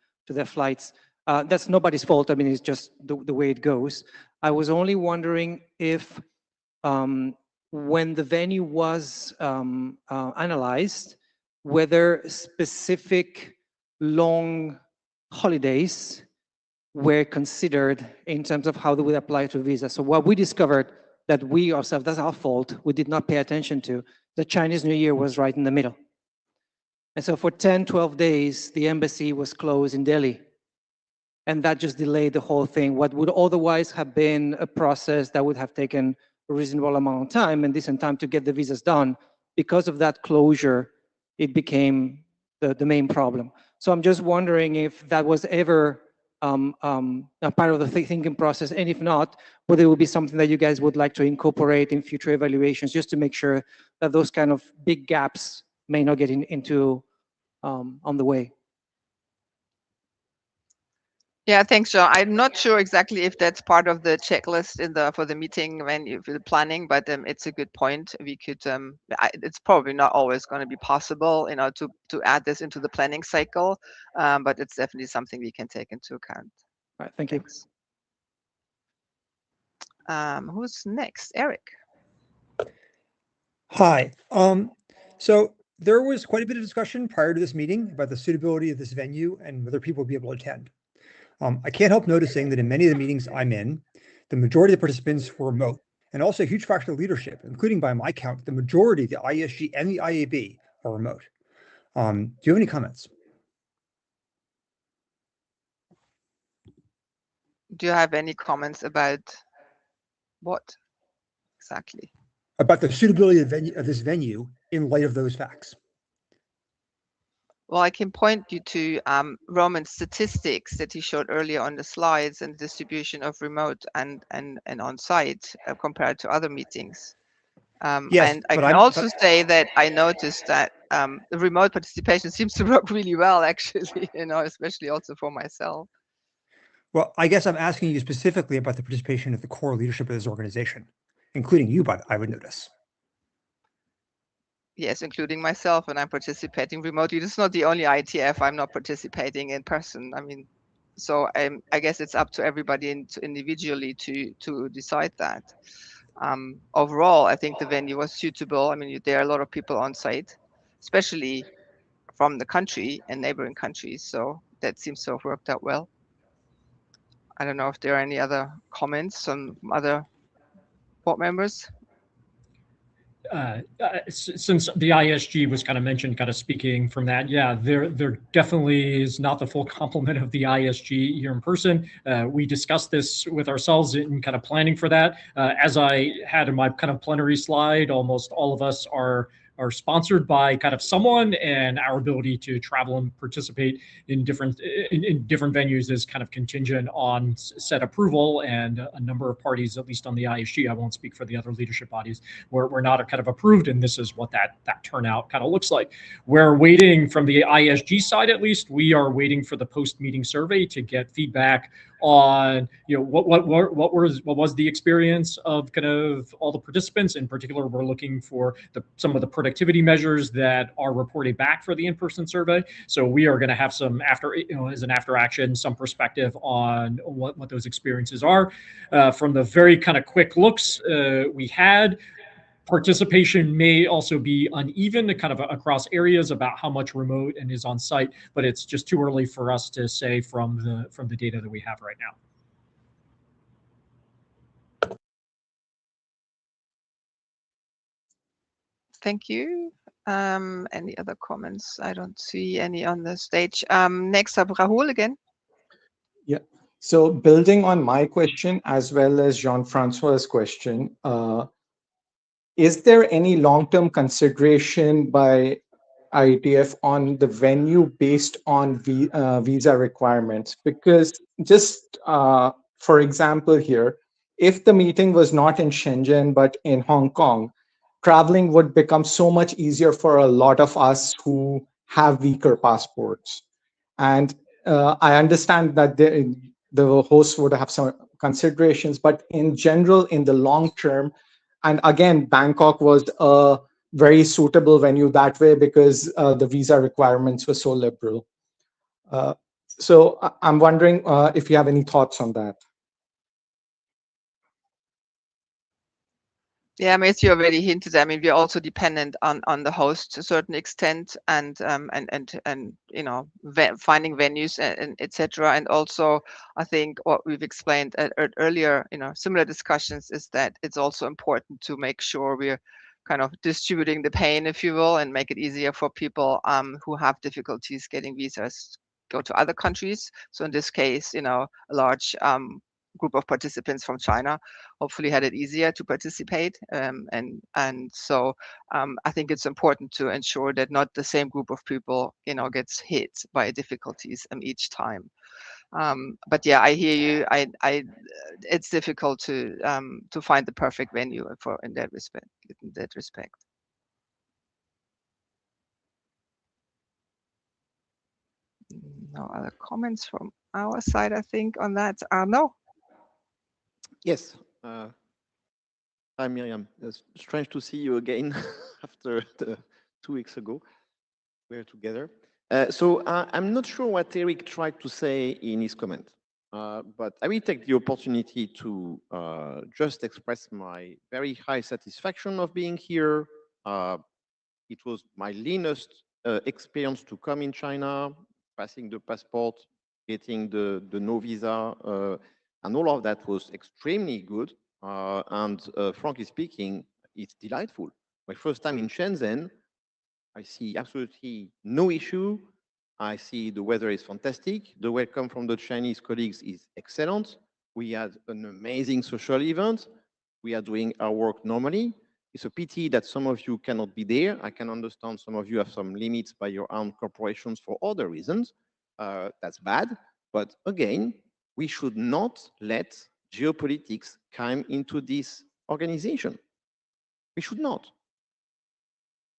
Speaker 13: flights. That's nobody's fault. I mean, it's just the way it goes. I was only wondering if when the venue was analyzed, whether specific long holidays were considered in terms of how they would apply to visa. So what we discovered that we ourselves, that's our fault, we did not pay attention to, the Chinese New Year was right in the middle. And so for 10, 12 days, the embassy was closed in Delhi. And that just delayed the whole thing. What would otherwise have been a process that would have taken a reasonable amount of time and decent time to get the visas done, because of that closure, it became the main problem. So I'm just wondering if that was ever a part of the thinking process, and if not, whether it would be something that you guys would like to incorporate in future evaluations, just to make sure that those kind of big gaps may not get into on the way.
Speaker 10: Yeah, thanks, John. I'm not sure exactly if that's part of the checklist for the meeting for the planning, but it's a good point. We could. It's probably not always going to be possible, to add this into the planning cycle, but it's definitely something we can take into account.
Speaker 13: All right, thank
Speaker 10: Thanks. Who's next? Eric.
Speaker 15: Hi. So there was quite a bit of discussion prior to this meeting about the suitability of this venue and whether people would be able to attend. I can't help noticing that in many of the meetings I'm in, the majority of the participants were remote, and also a huge factor of leadership, including by my count, the majority of the IESG and the IAB are remote. Do you have any comments?
Speaker 10: Do you have any comments about what exactly?
Speaker 15: About the suitability of this venue in light of those facts.
Speaker 10: Well, I can point you to Roman's statistics that he showed earlier on the slides and distribution of remote and on-site compared to other meetings.
Speaker 15: Yes,
Speaker 10: and I can also say that I noticed that the remote participation seems to work really well, actually, especially also for myself.
Speaker 15: Well, I guess I'm asking you specifically about the participation of the core leadership of this organization, including you, but I would notice.
Speaker 10: Yes, including myself, and I'm participating remotely. This is not the only IETF I'm not participating in person. I mean, so I guess it's up to everybody individually to decide that. Overall, I think the venue was suitable. I mean, there are a lot of people on site, especially from the country and neighboring countries. So that seems to have worked out well. I don't know if there are any other comments from other board members.
Speaker 2: Since the IESG was kind of mentioned, kind of speaking from that, yeah, there definitely is not the full complement of the IESG here in person. We discussed this with ourselves in kind of planning for that. As I had in my kind of plenary slide, almost all of us are sponsored by kind of someone, and our ability to travel and participate in different venues is kind of contingent on set approval, and a number of parties, at least on the IESG, I won't speak for the other leadership bodies, we're not kind of approved, and this is what that turnout kind of looks like. We're waiting from the IESG side, at least, we are waiting for the post-meeting survey to get feedback on what was the experience of kind of all the participants. In particular, we're looking for some of the productivity measures that are reported back for the in-person survey. So we are going to have some as an after action, some perspective on what those experiences are. From the very kind of quick looks we had, participation may also be uneven kind of across areas about how much remote and is on site, but it's just too early for us to say from the data that we have right now.
Speaker 10: Thank you. Any other comments? I don't see any on the stage. Next up, Rahul again.
Speaker 1: Yeah. So building on my question as well as Jean-Francois's question, is there any long-term consideration by IETF on the venue based on visa requirements? Because just for example here, if the meeting was not in Shenzhen but in Hong Kong, traveling would become so much easier for a lot of us who have weaker passports. And I understand that the hosts would have some considerations, but in general, in the long term, and again, Bangkok was a very suitable venue that way because the visa requirements were so liberal. So I'm wondering if you have any thoughts on that.
Speaker 10: Yeah, I mean, as you already hinted, I mean, we're also dependent on the host to a certain extent, and you know, finding venues and etc. And also, I think what we've explained earlier, you know, similar discussions, is that it's also important to make sure we're kind of distributing the pain, if you will, and make it easier for people who have difficulties getting visas go to other countries. So in this case, you know, a large group of participants from China hopefully had it easier to participate. And so I think it's important to ensure that not the same group of people, you know, gets hit by difficulties each time. But yeah, I hear you. It's difficult to find the perfect venue in that respect. No other comments from our side, I think, on that. No.
Speaker 22: Yes. Hi, Miriam. It's strange to see you again after 2 weeks ago. We were together. So I'm not sure what Eric tried to say in his comment, but I will take the opportunity to just express my very high satisfaction of being here. It was my leanest experience to come in China, passing the passport, getting the no visa, and all of that was extremely good. And frankly speaking, it's delightful. My first time in Shenzhen, I see absolutely no issue. I see the weather is fantastic. The welcome from the Chinese colleagues is excellent. We had an amazing social event. We are doing our work normally. It's a pity that some of you cannot be there. I can understand some of you have some limits by your own corporations for other reasons. That's bad. But again, we should not let geopolitics come into this organization. We should not.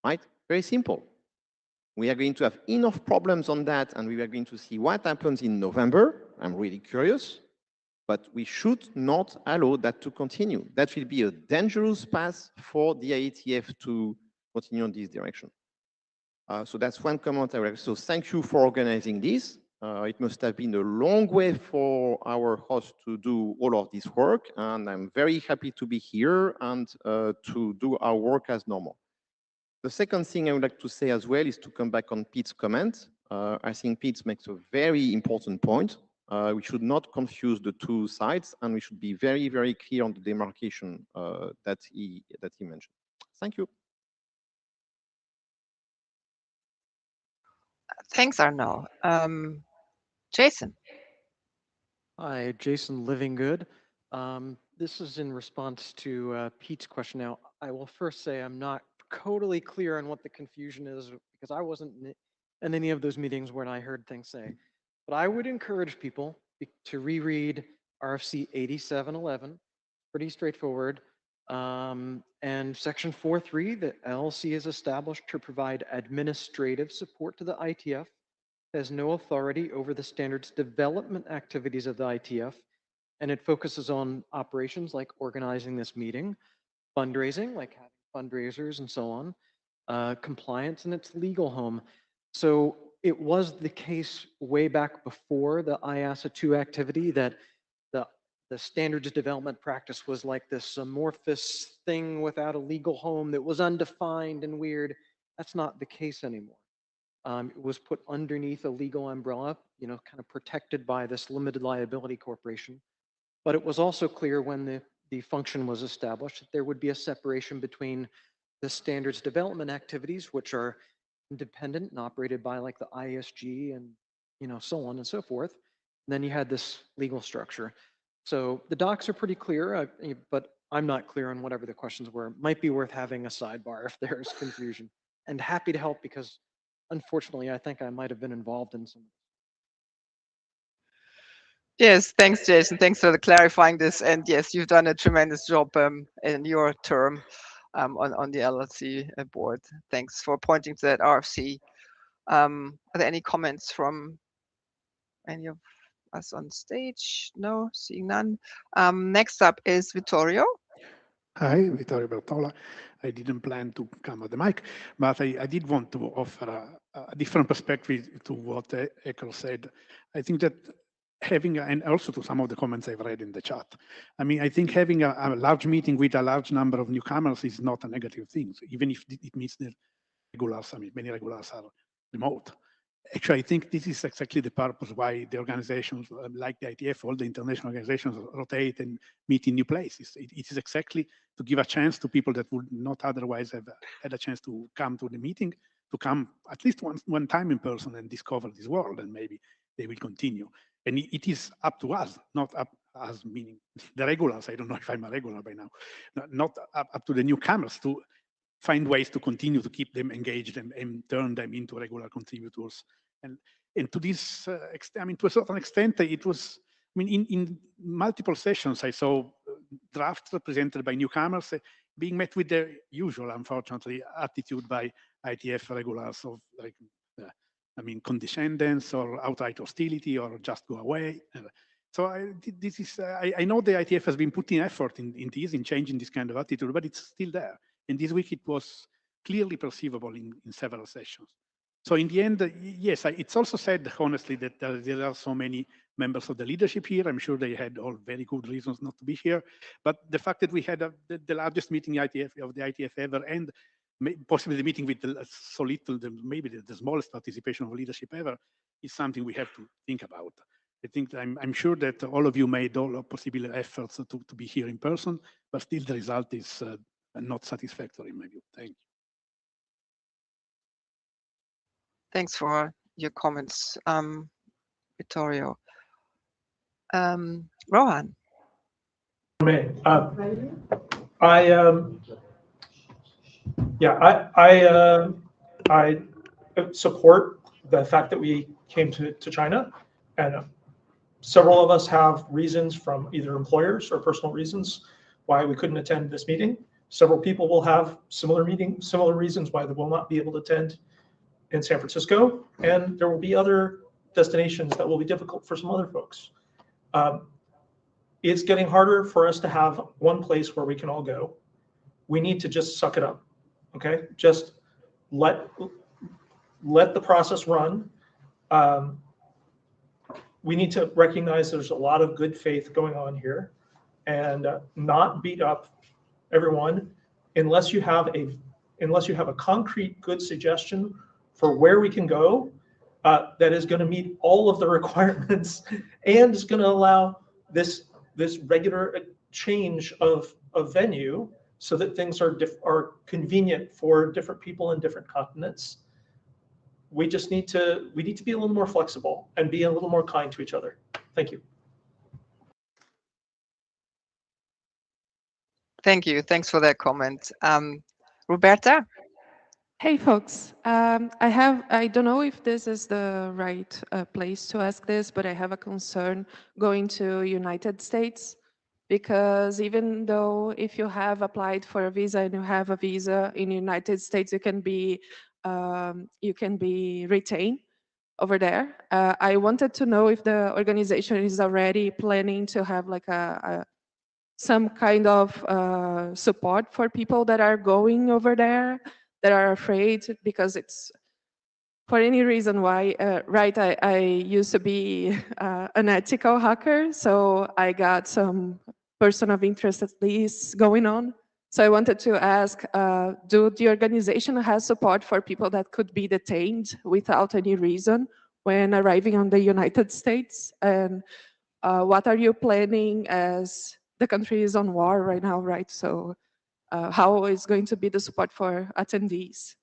Speaker 22: Right? Very simple. We are going to have enough problems on that, and we are going to see what happens in November. I'm really curious. But we should not allow that to continue. That will be a dangerous path for the IETF to continue in this direction. So that's one comment I will. So thank you for organizing this. It must have been a long way for our host to do all of this work, and I'm very happy to be here and to do our work as normal. The second thing I would like to say as well is to come back on Pete's comment. I think Pete makes a very important point. We should not confuse the two sides, and we should be very, very clear on the demarcation that he mentioned. Thank you.
Speaker 10: Thanks, Arnaud. Jason.
Speaker 4: Hi, Jason Livinggood. This is in response to Pete's question. Now, I will first say I'm not totally clear on what the confusion is because I wasn't in any of those meetings when I heard things say. But I would encourage people to reread RFC 8711, pretty straightforward. And section 4.3, the LLC is established to provide administrative support to the IETF, has no authority over the standards development activities of the IETF, and it focuses on operations like organizing this meeting, fundraising, like having fundraisers and so on, compliance, and its legal home. So it was the case way back before the IASA 2 activity that the standards development practice was like this amorphous thing without a legal home that was undefined and weird. That's not the case anymore. It was put underneath a legal umbrella, you know, kind of protected by this limited liability corporation. But it was also clear when the function was established that there would be a separation between the standards development activities, which are independent and operated by like the IESG and, you know, so on and so forth. And then you had this legal structure. So the docs are pretty clear, but I'm not clear on whatever the questions were. Might be worth having a sidebar if there's confusion. And happy to help because unfortunately, I think I might have been involved in some.
Speaker 10: Yes, thanks, Jason. Thanks for clarifying this. And yes, you've done a tremendous job in your term on the LLC board. Thanks for pointing to that RFC. Are there any comments from any of us on stage? No, seeing none. Next up is Vittorio.
Speaker 17: Hi, Vittorio Bertola. I didn't plan to come at the mic, but I did want to offer a different perspective to what Echo said. I think that having, and also to some of the comments I've read in the chat, I mean, I think having a large meeting with a large number of newcomers is not a negative thing, even if it means that regulars, I mean, many regulars are remote. Actually, I think this is exactly the purpose why the organizations like the IETF, all the international organizations rotate and meet in new places. It is exactly to give a chance to people that would not otherwise have had a chance to come to the meeting, to come at least one time in person and discover this world, and maybe they will continue. And it is up to us, not up us, meaning the regulars. I don't know if I'm a regular by now, not up to the newcomers to find ways to continue to keep them engaged and turn them into regular contributors. And to this extent, I mean, to a certain extent, it was, I mean, in multiple sessions, I saw drafts presented by newcomers being met with the usual, unfortunately, attitude by IETF regulars of like, I mean, condescendence or outright hostility or just go away. So I know the IETF has been putting effort in changing this kind of attitude, but it's still there. And this week it was clearly perceivable in several sessions. So in the end, yes, it's also said, honestly, that there are so many members of the leadership here. I'm sure they had all very good reasons not to be here. But the fact that we had the largest meeting of the IETF ever, and possibly the meeting with so little, maybe the smallest participation of leadership ever, is something we have to think about. I think I'm sure that all of you made all possible efforts to be here in person, but still the result is not satisfactory in my view. Thank you.
Speaker 10: Thanks for your comments, Vittorio. Rohan.
Speaker 28: I support the fact that we came to China, and several of us have reasons from either employers or personal reasons why we couldn't attend this meeting. Several people will have similar reasons why they will not be able to attend in San Francisco, and there will be other destinations that will be difficult for some other folks. It's getting harder for us to have one place where we can all go. We need to just suck it up, okay? Just let the process run. We need to recognize there's a lot of good faith going on here, and not beat up everyone unless you have a concrete good suggestion for where we can go that is going to meet all of the requirements and is going to allow this regular change of venue so that things are convenient for different people in different continents. We just need to be a little more flexible and be a little more kind to each other. Thank you.
Speaker 10: Thank you. Thanks for that comment. Roberta?
Speaker 9: Hey, folks. I don't know if this is the right place to ask this, but I have a concern going to United States, because even though if you have applied for a visa and you have a visa in the United States, you can be retained over there. I wanted to know if the organization is already planning to have like some kind of support for people that are going over there, that are afraid, because it's for any reason why, right, I used to be an ethical hacker, so I got some person of interest at least going on. So I wanted to ask, do the organization have support for people that could be detained without any reason when arriving on the United States? And what are you planning, as the country is on war right now, right? So how is going to be the support for attendees?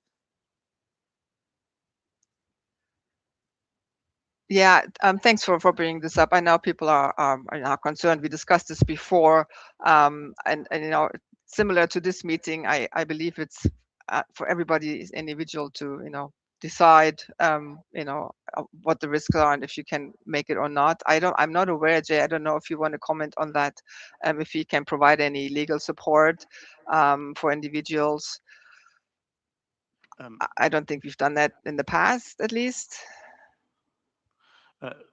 Speaker 10: Yeah, thanks for bringing this up. I know people are now concerned. We discussed this before, and you know, similar to this meeting, I believe it's for everybody individual to decide what the risks are and if you can make it or not. I'm not aware, Jay. I don't know if you want to comment on that. If you can provide any legal support for individuals. I don't think we've done that in the past, at least.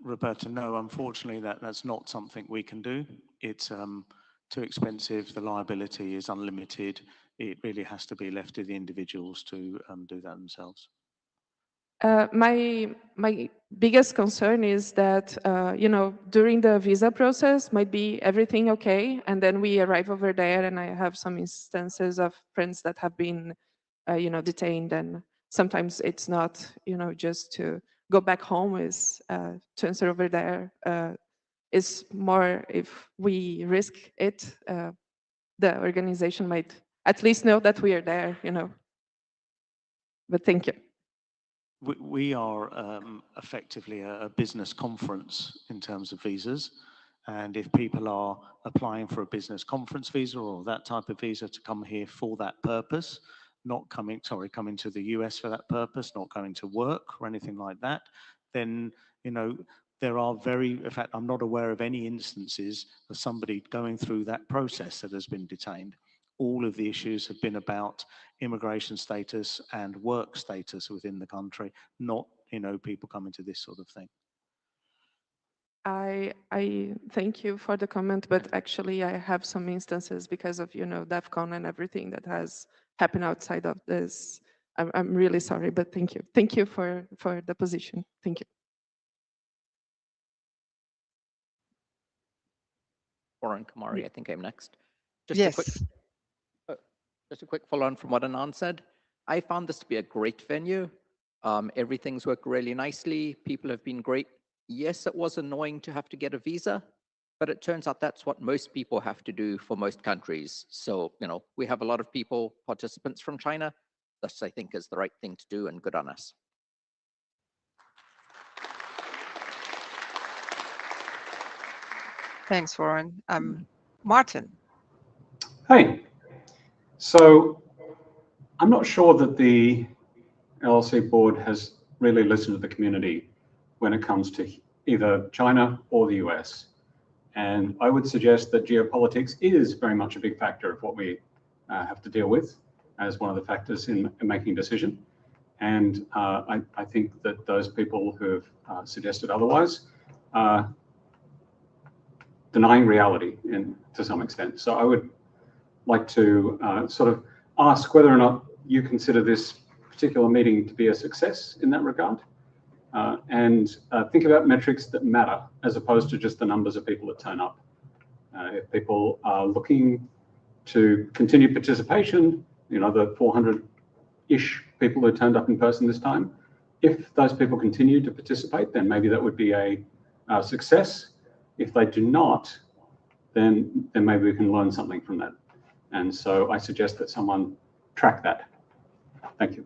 Speaker 12: Roberta, no, unfortunately, that's not something we can do. It's too expensive. The liability is unlimited. It really has to be left to the individuals to do that themselves.
Speaker 9: My biggest concern is that during the visa process might be everything okay, and then we arrive over there, and I have some instances of friends that have been detained, and sometimes it's not just to go back home is to answer over there. Is more if we risk it, the organization might at least know that we are there, But thank you.
Speaker 12: We are effectively a business conference in terms of visas. And if people are applying for a business conference visa or that type of visa to come here for that purpose, not coming to the US for that purpose, not going to work or anything like that, then, there are in fact, I'm not aware of any instances of somebody going through that process that has been detained. All of the issues have been about immigration status and work status within the country, not, people coming to this sort of thing.
Speaker 9: I thank you for the comment, but actually I have some instances because of DEFCON and everything that has happened outside of this. I'm really sorry, but thank you. Thank you for the position. Thank you.
Speaker 14: Warren Kamari, I think I'm next.
Speaker 10: Just
Speaker 14: a quick follow-on from what Anand said. I found this to be a great venue. Everything's worked really nicely. People have been great. Yes, it was annoying to have to get a visa, but it turns out that's what most people have to do for most countries. So, we have a lot of participants from China. This, I think, is the right thing to do, and good on us.
Speaker 10: Thanks, Warren. Martin.
Speaker 18: Hey. So I'm not sure that the LLC board has really listened to the community when it comes to either China or the US. And I would suggest that geopolitics is very much a big factor of what we have to deal with as one of the factors in making a decision. And I think that those people who have suggested otherwise are denying reality to some extent. So I would like to sort of ask whether or not you consider this particular meeting to be a success in that regard, and think about metrics that matter as opposed to just the numbers of people that turn up. People are looking to continue participation, the 400-ish people who turned up in person this time, if those people continue to participate, then maybe that would be a success. If they do not, then maybe we can learn something from that. And so I suggest that someone track that. Thank you.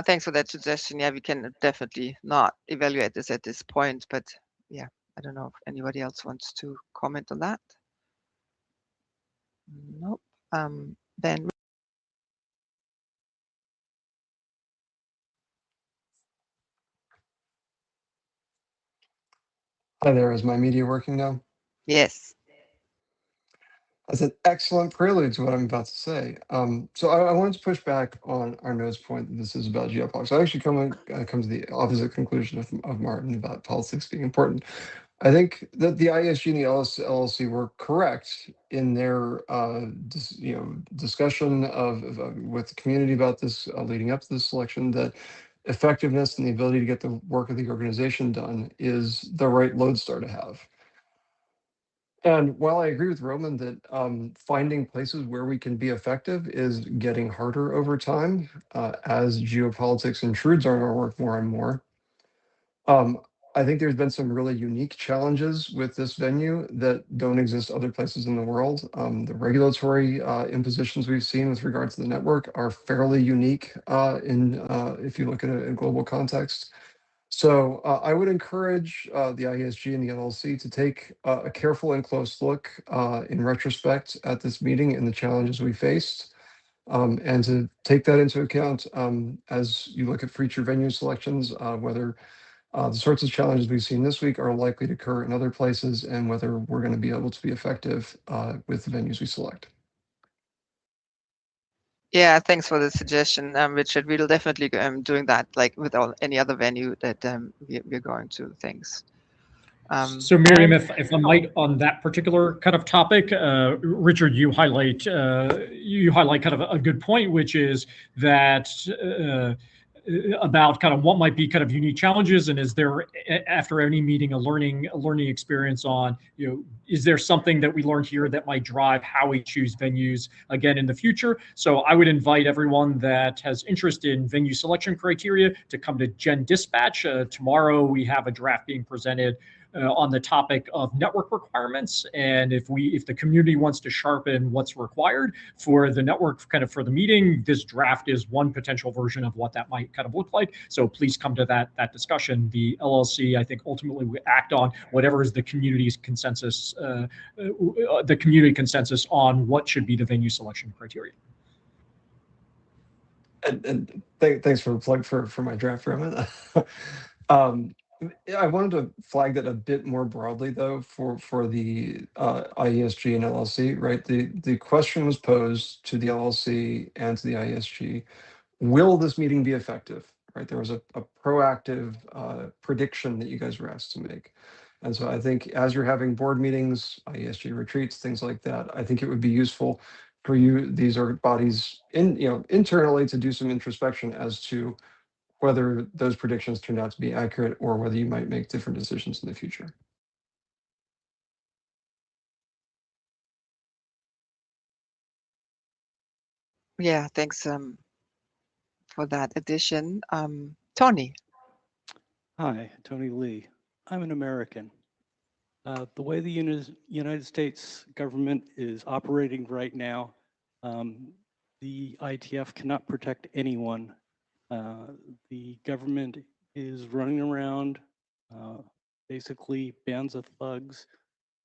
Speaker 10: Thanks for that suggestion. Yeah, we can definitely not evaluate this at this point, but yeah, I don't know if anybody else wants to comment on that. Nope. Then.
Speaker 19: Hi there, is my media working now?
Speaker 10: Yes.
Speaker 19: That's an excellent prelude to what I'm about to say. So I wanted to push back on Arnaud's point that this is about geopolitics. I actually come to the opposite conclusion of Martin about politics being important. I think that the IESG and the LLC were correct in their discussion with the community about this leading up to this selection, that effectiveness and the ability to get the work of the organization done is the right lodestar to have. And while I agree with Roman that finding places where we can be effective is getting harder over time as geopolitics intrudes on our work more and more, I think there's been some really unique challenges with this venue that don't exist other places in the world. The regulatory impositions we've seen with regards to the network are fairly unique if you look at it in global context. So I would encourage the IESG and the LLC to take a careful and close look in retrospect at this meeting and the challenges we faced, and to take that into account as you look at future venue selections, whether the sorts of challenges we've seen this week are likely to occur in other places, and whether we're going to be able to be effective with the venues we select.
Speaker 10: Yeah, thanks for the suggestion, Richard. We'll definitely doing that, like with any other venue that we're going to. Thanks.
Speaker 2: So Miriam, if I might, on that particular kind of topic, Richard, you highlight kind of a good point, which is that about kind of what might be kind of unique challenges, and is there after any meeting a learning experience on, you know, is there something that we learned here that might drive how we choose venues again in the future? So I would invite everyone that has interest in venue selection criteria to come to Gen Dispatch. Tomorrow we have a draft being presented on the topic of network requirements, and if the community wants to sharpen what's required for the network kind of for the meeting, this draft is one potential version of what that might kind of look like. So please come to that discussion. The LLC, I think, ultimately will act on whatever is the community's consensus, the community consensus on what should be the venue selection criteria.
Speaker 19: And thanks for the plug for my draft, Roman. I wanted to flag that a bit more broadly, though, for the IESG and LLC, right? The question was posed to the LLC and to the IESG: will this meeting be effective? Right? There was a proactive prediction that you guys were asked to make, and so I think as you're having board meetings, IESG retreats, things like that, I think it would be useful for you, these are bodies internally, to do some introspection as to whether those predictions turned out to be accurate or whether you might make different decisions in the future.
Speaker 10: Yeah, thanks for that addition. Tony.
Speaker 6: Hi, Tony Lee. I'm an American. The way the United States government is operating right now, the IETF cannot protect anyone. The government is running around, basically bands of thugs,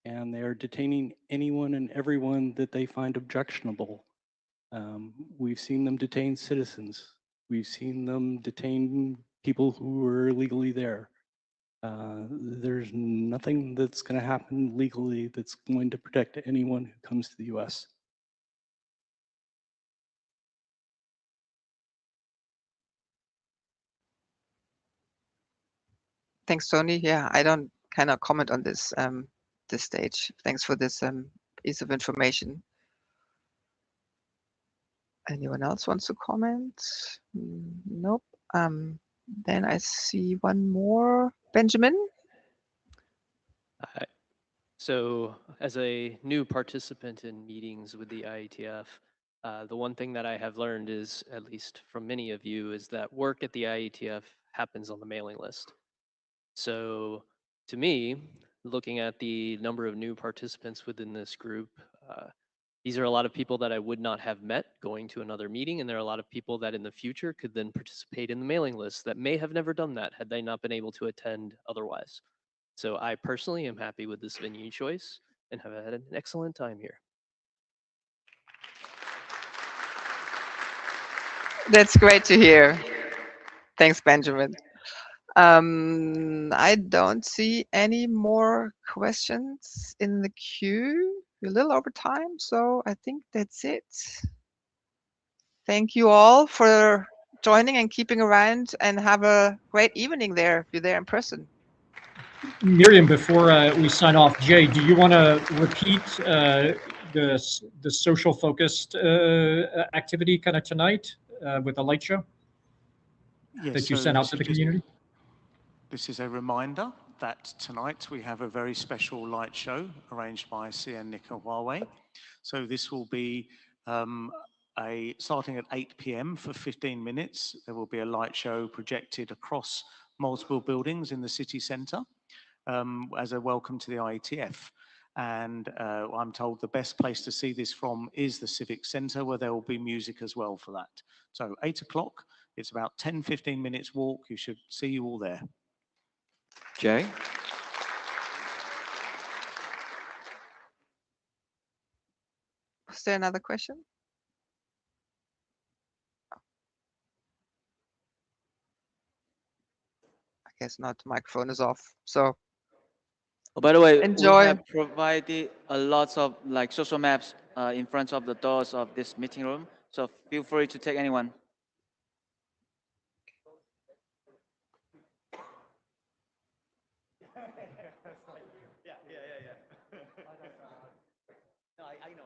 Speaker 6: and they are detaining anyone and everyone that they find objectionable. We've seen them detain citizens. We've seen them detain people who were illegally there. There's nothing that's going to happen legally that's going to protect anyone who comes to the US.
Speaker 10: Thanks, Tony. Yeah, I don't kind of comment on this this stage. Thanks for this piece of information. Anyone else wants to comment? Nope. Then I see one more. Benjamin?
Speaker 7: Hi. So as a new participant in meetings with the IETF, the one thing that I have learned is, at least from many of you, is that work at the IETF happens on the mailing list. So to me, looking at the number of new participants within this group, these are a lot of people that I would not have met going to another meeting, and there are a lot of people that in the future could then participate in the mailing list that may have never done that had they not been able to attend otherwise. So I personally am happy with this venue choice and have had an excellent time here.
Speaker 10: That's great to hear. Thanks, Benjamin. I don't see any more questions in the queue. We're a little over time, so I think that's it. Thank you all for joining and keeping around, and have a great evening there if you're there in person.
Speaker 2: Miriam, before we sign off, Jay, do you want to repeat the social focused activity kind of tonight with the light show that you sent out to the community?
Speaker 12: This is a reminder that tonight we have a very special light show arranged by CN Nika Huawei. So this will be starting at 8 p.m. for 15 minutes. There will be a light show projected across multiple buildings in the city centre as a welcome to the IETF. And I'm told the best place to see this from is the Civic Centre, where there will be music as well for that. So 8 o'clock, it's about 10-15 minutes walk. You should see you all there.
Speaker 3: Jay?
Speaker 10: Is there another question? I guess not. The microphone is off. So
Speaker 8: Oh, by the way,
Speaker 10: enjoy.
Speaker 8: we have provided a lots of like social maps in front of the doors of this meeting room. So feel free to take anyone.
Speaker 12: I know.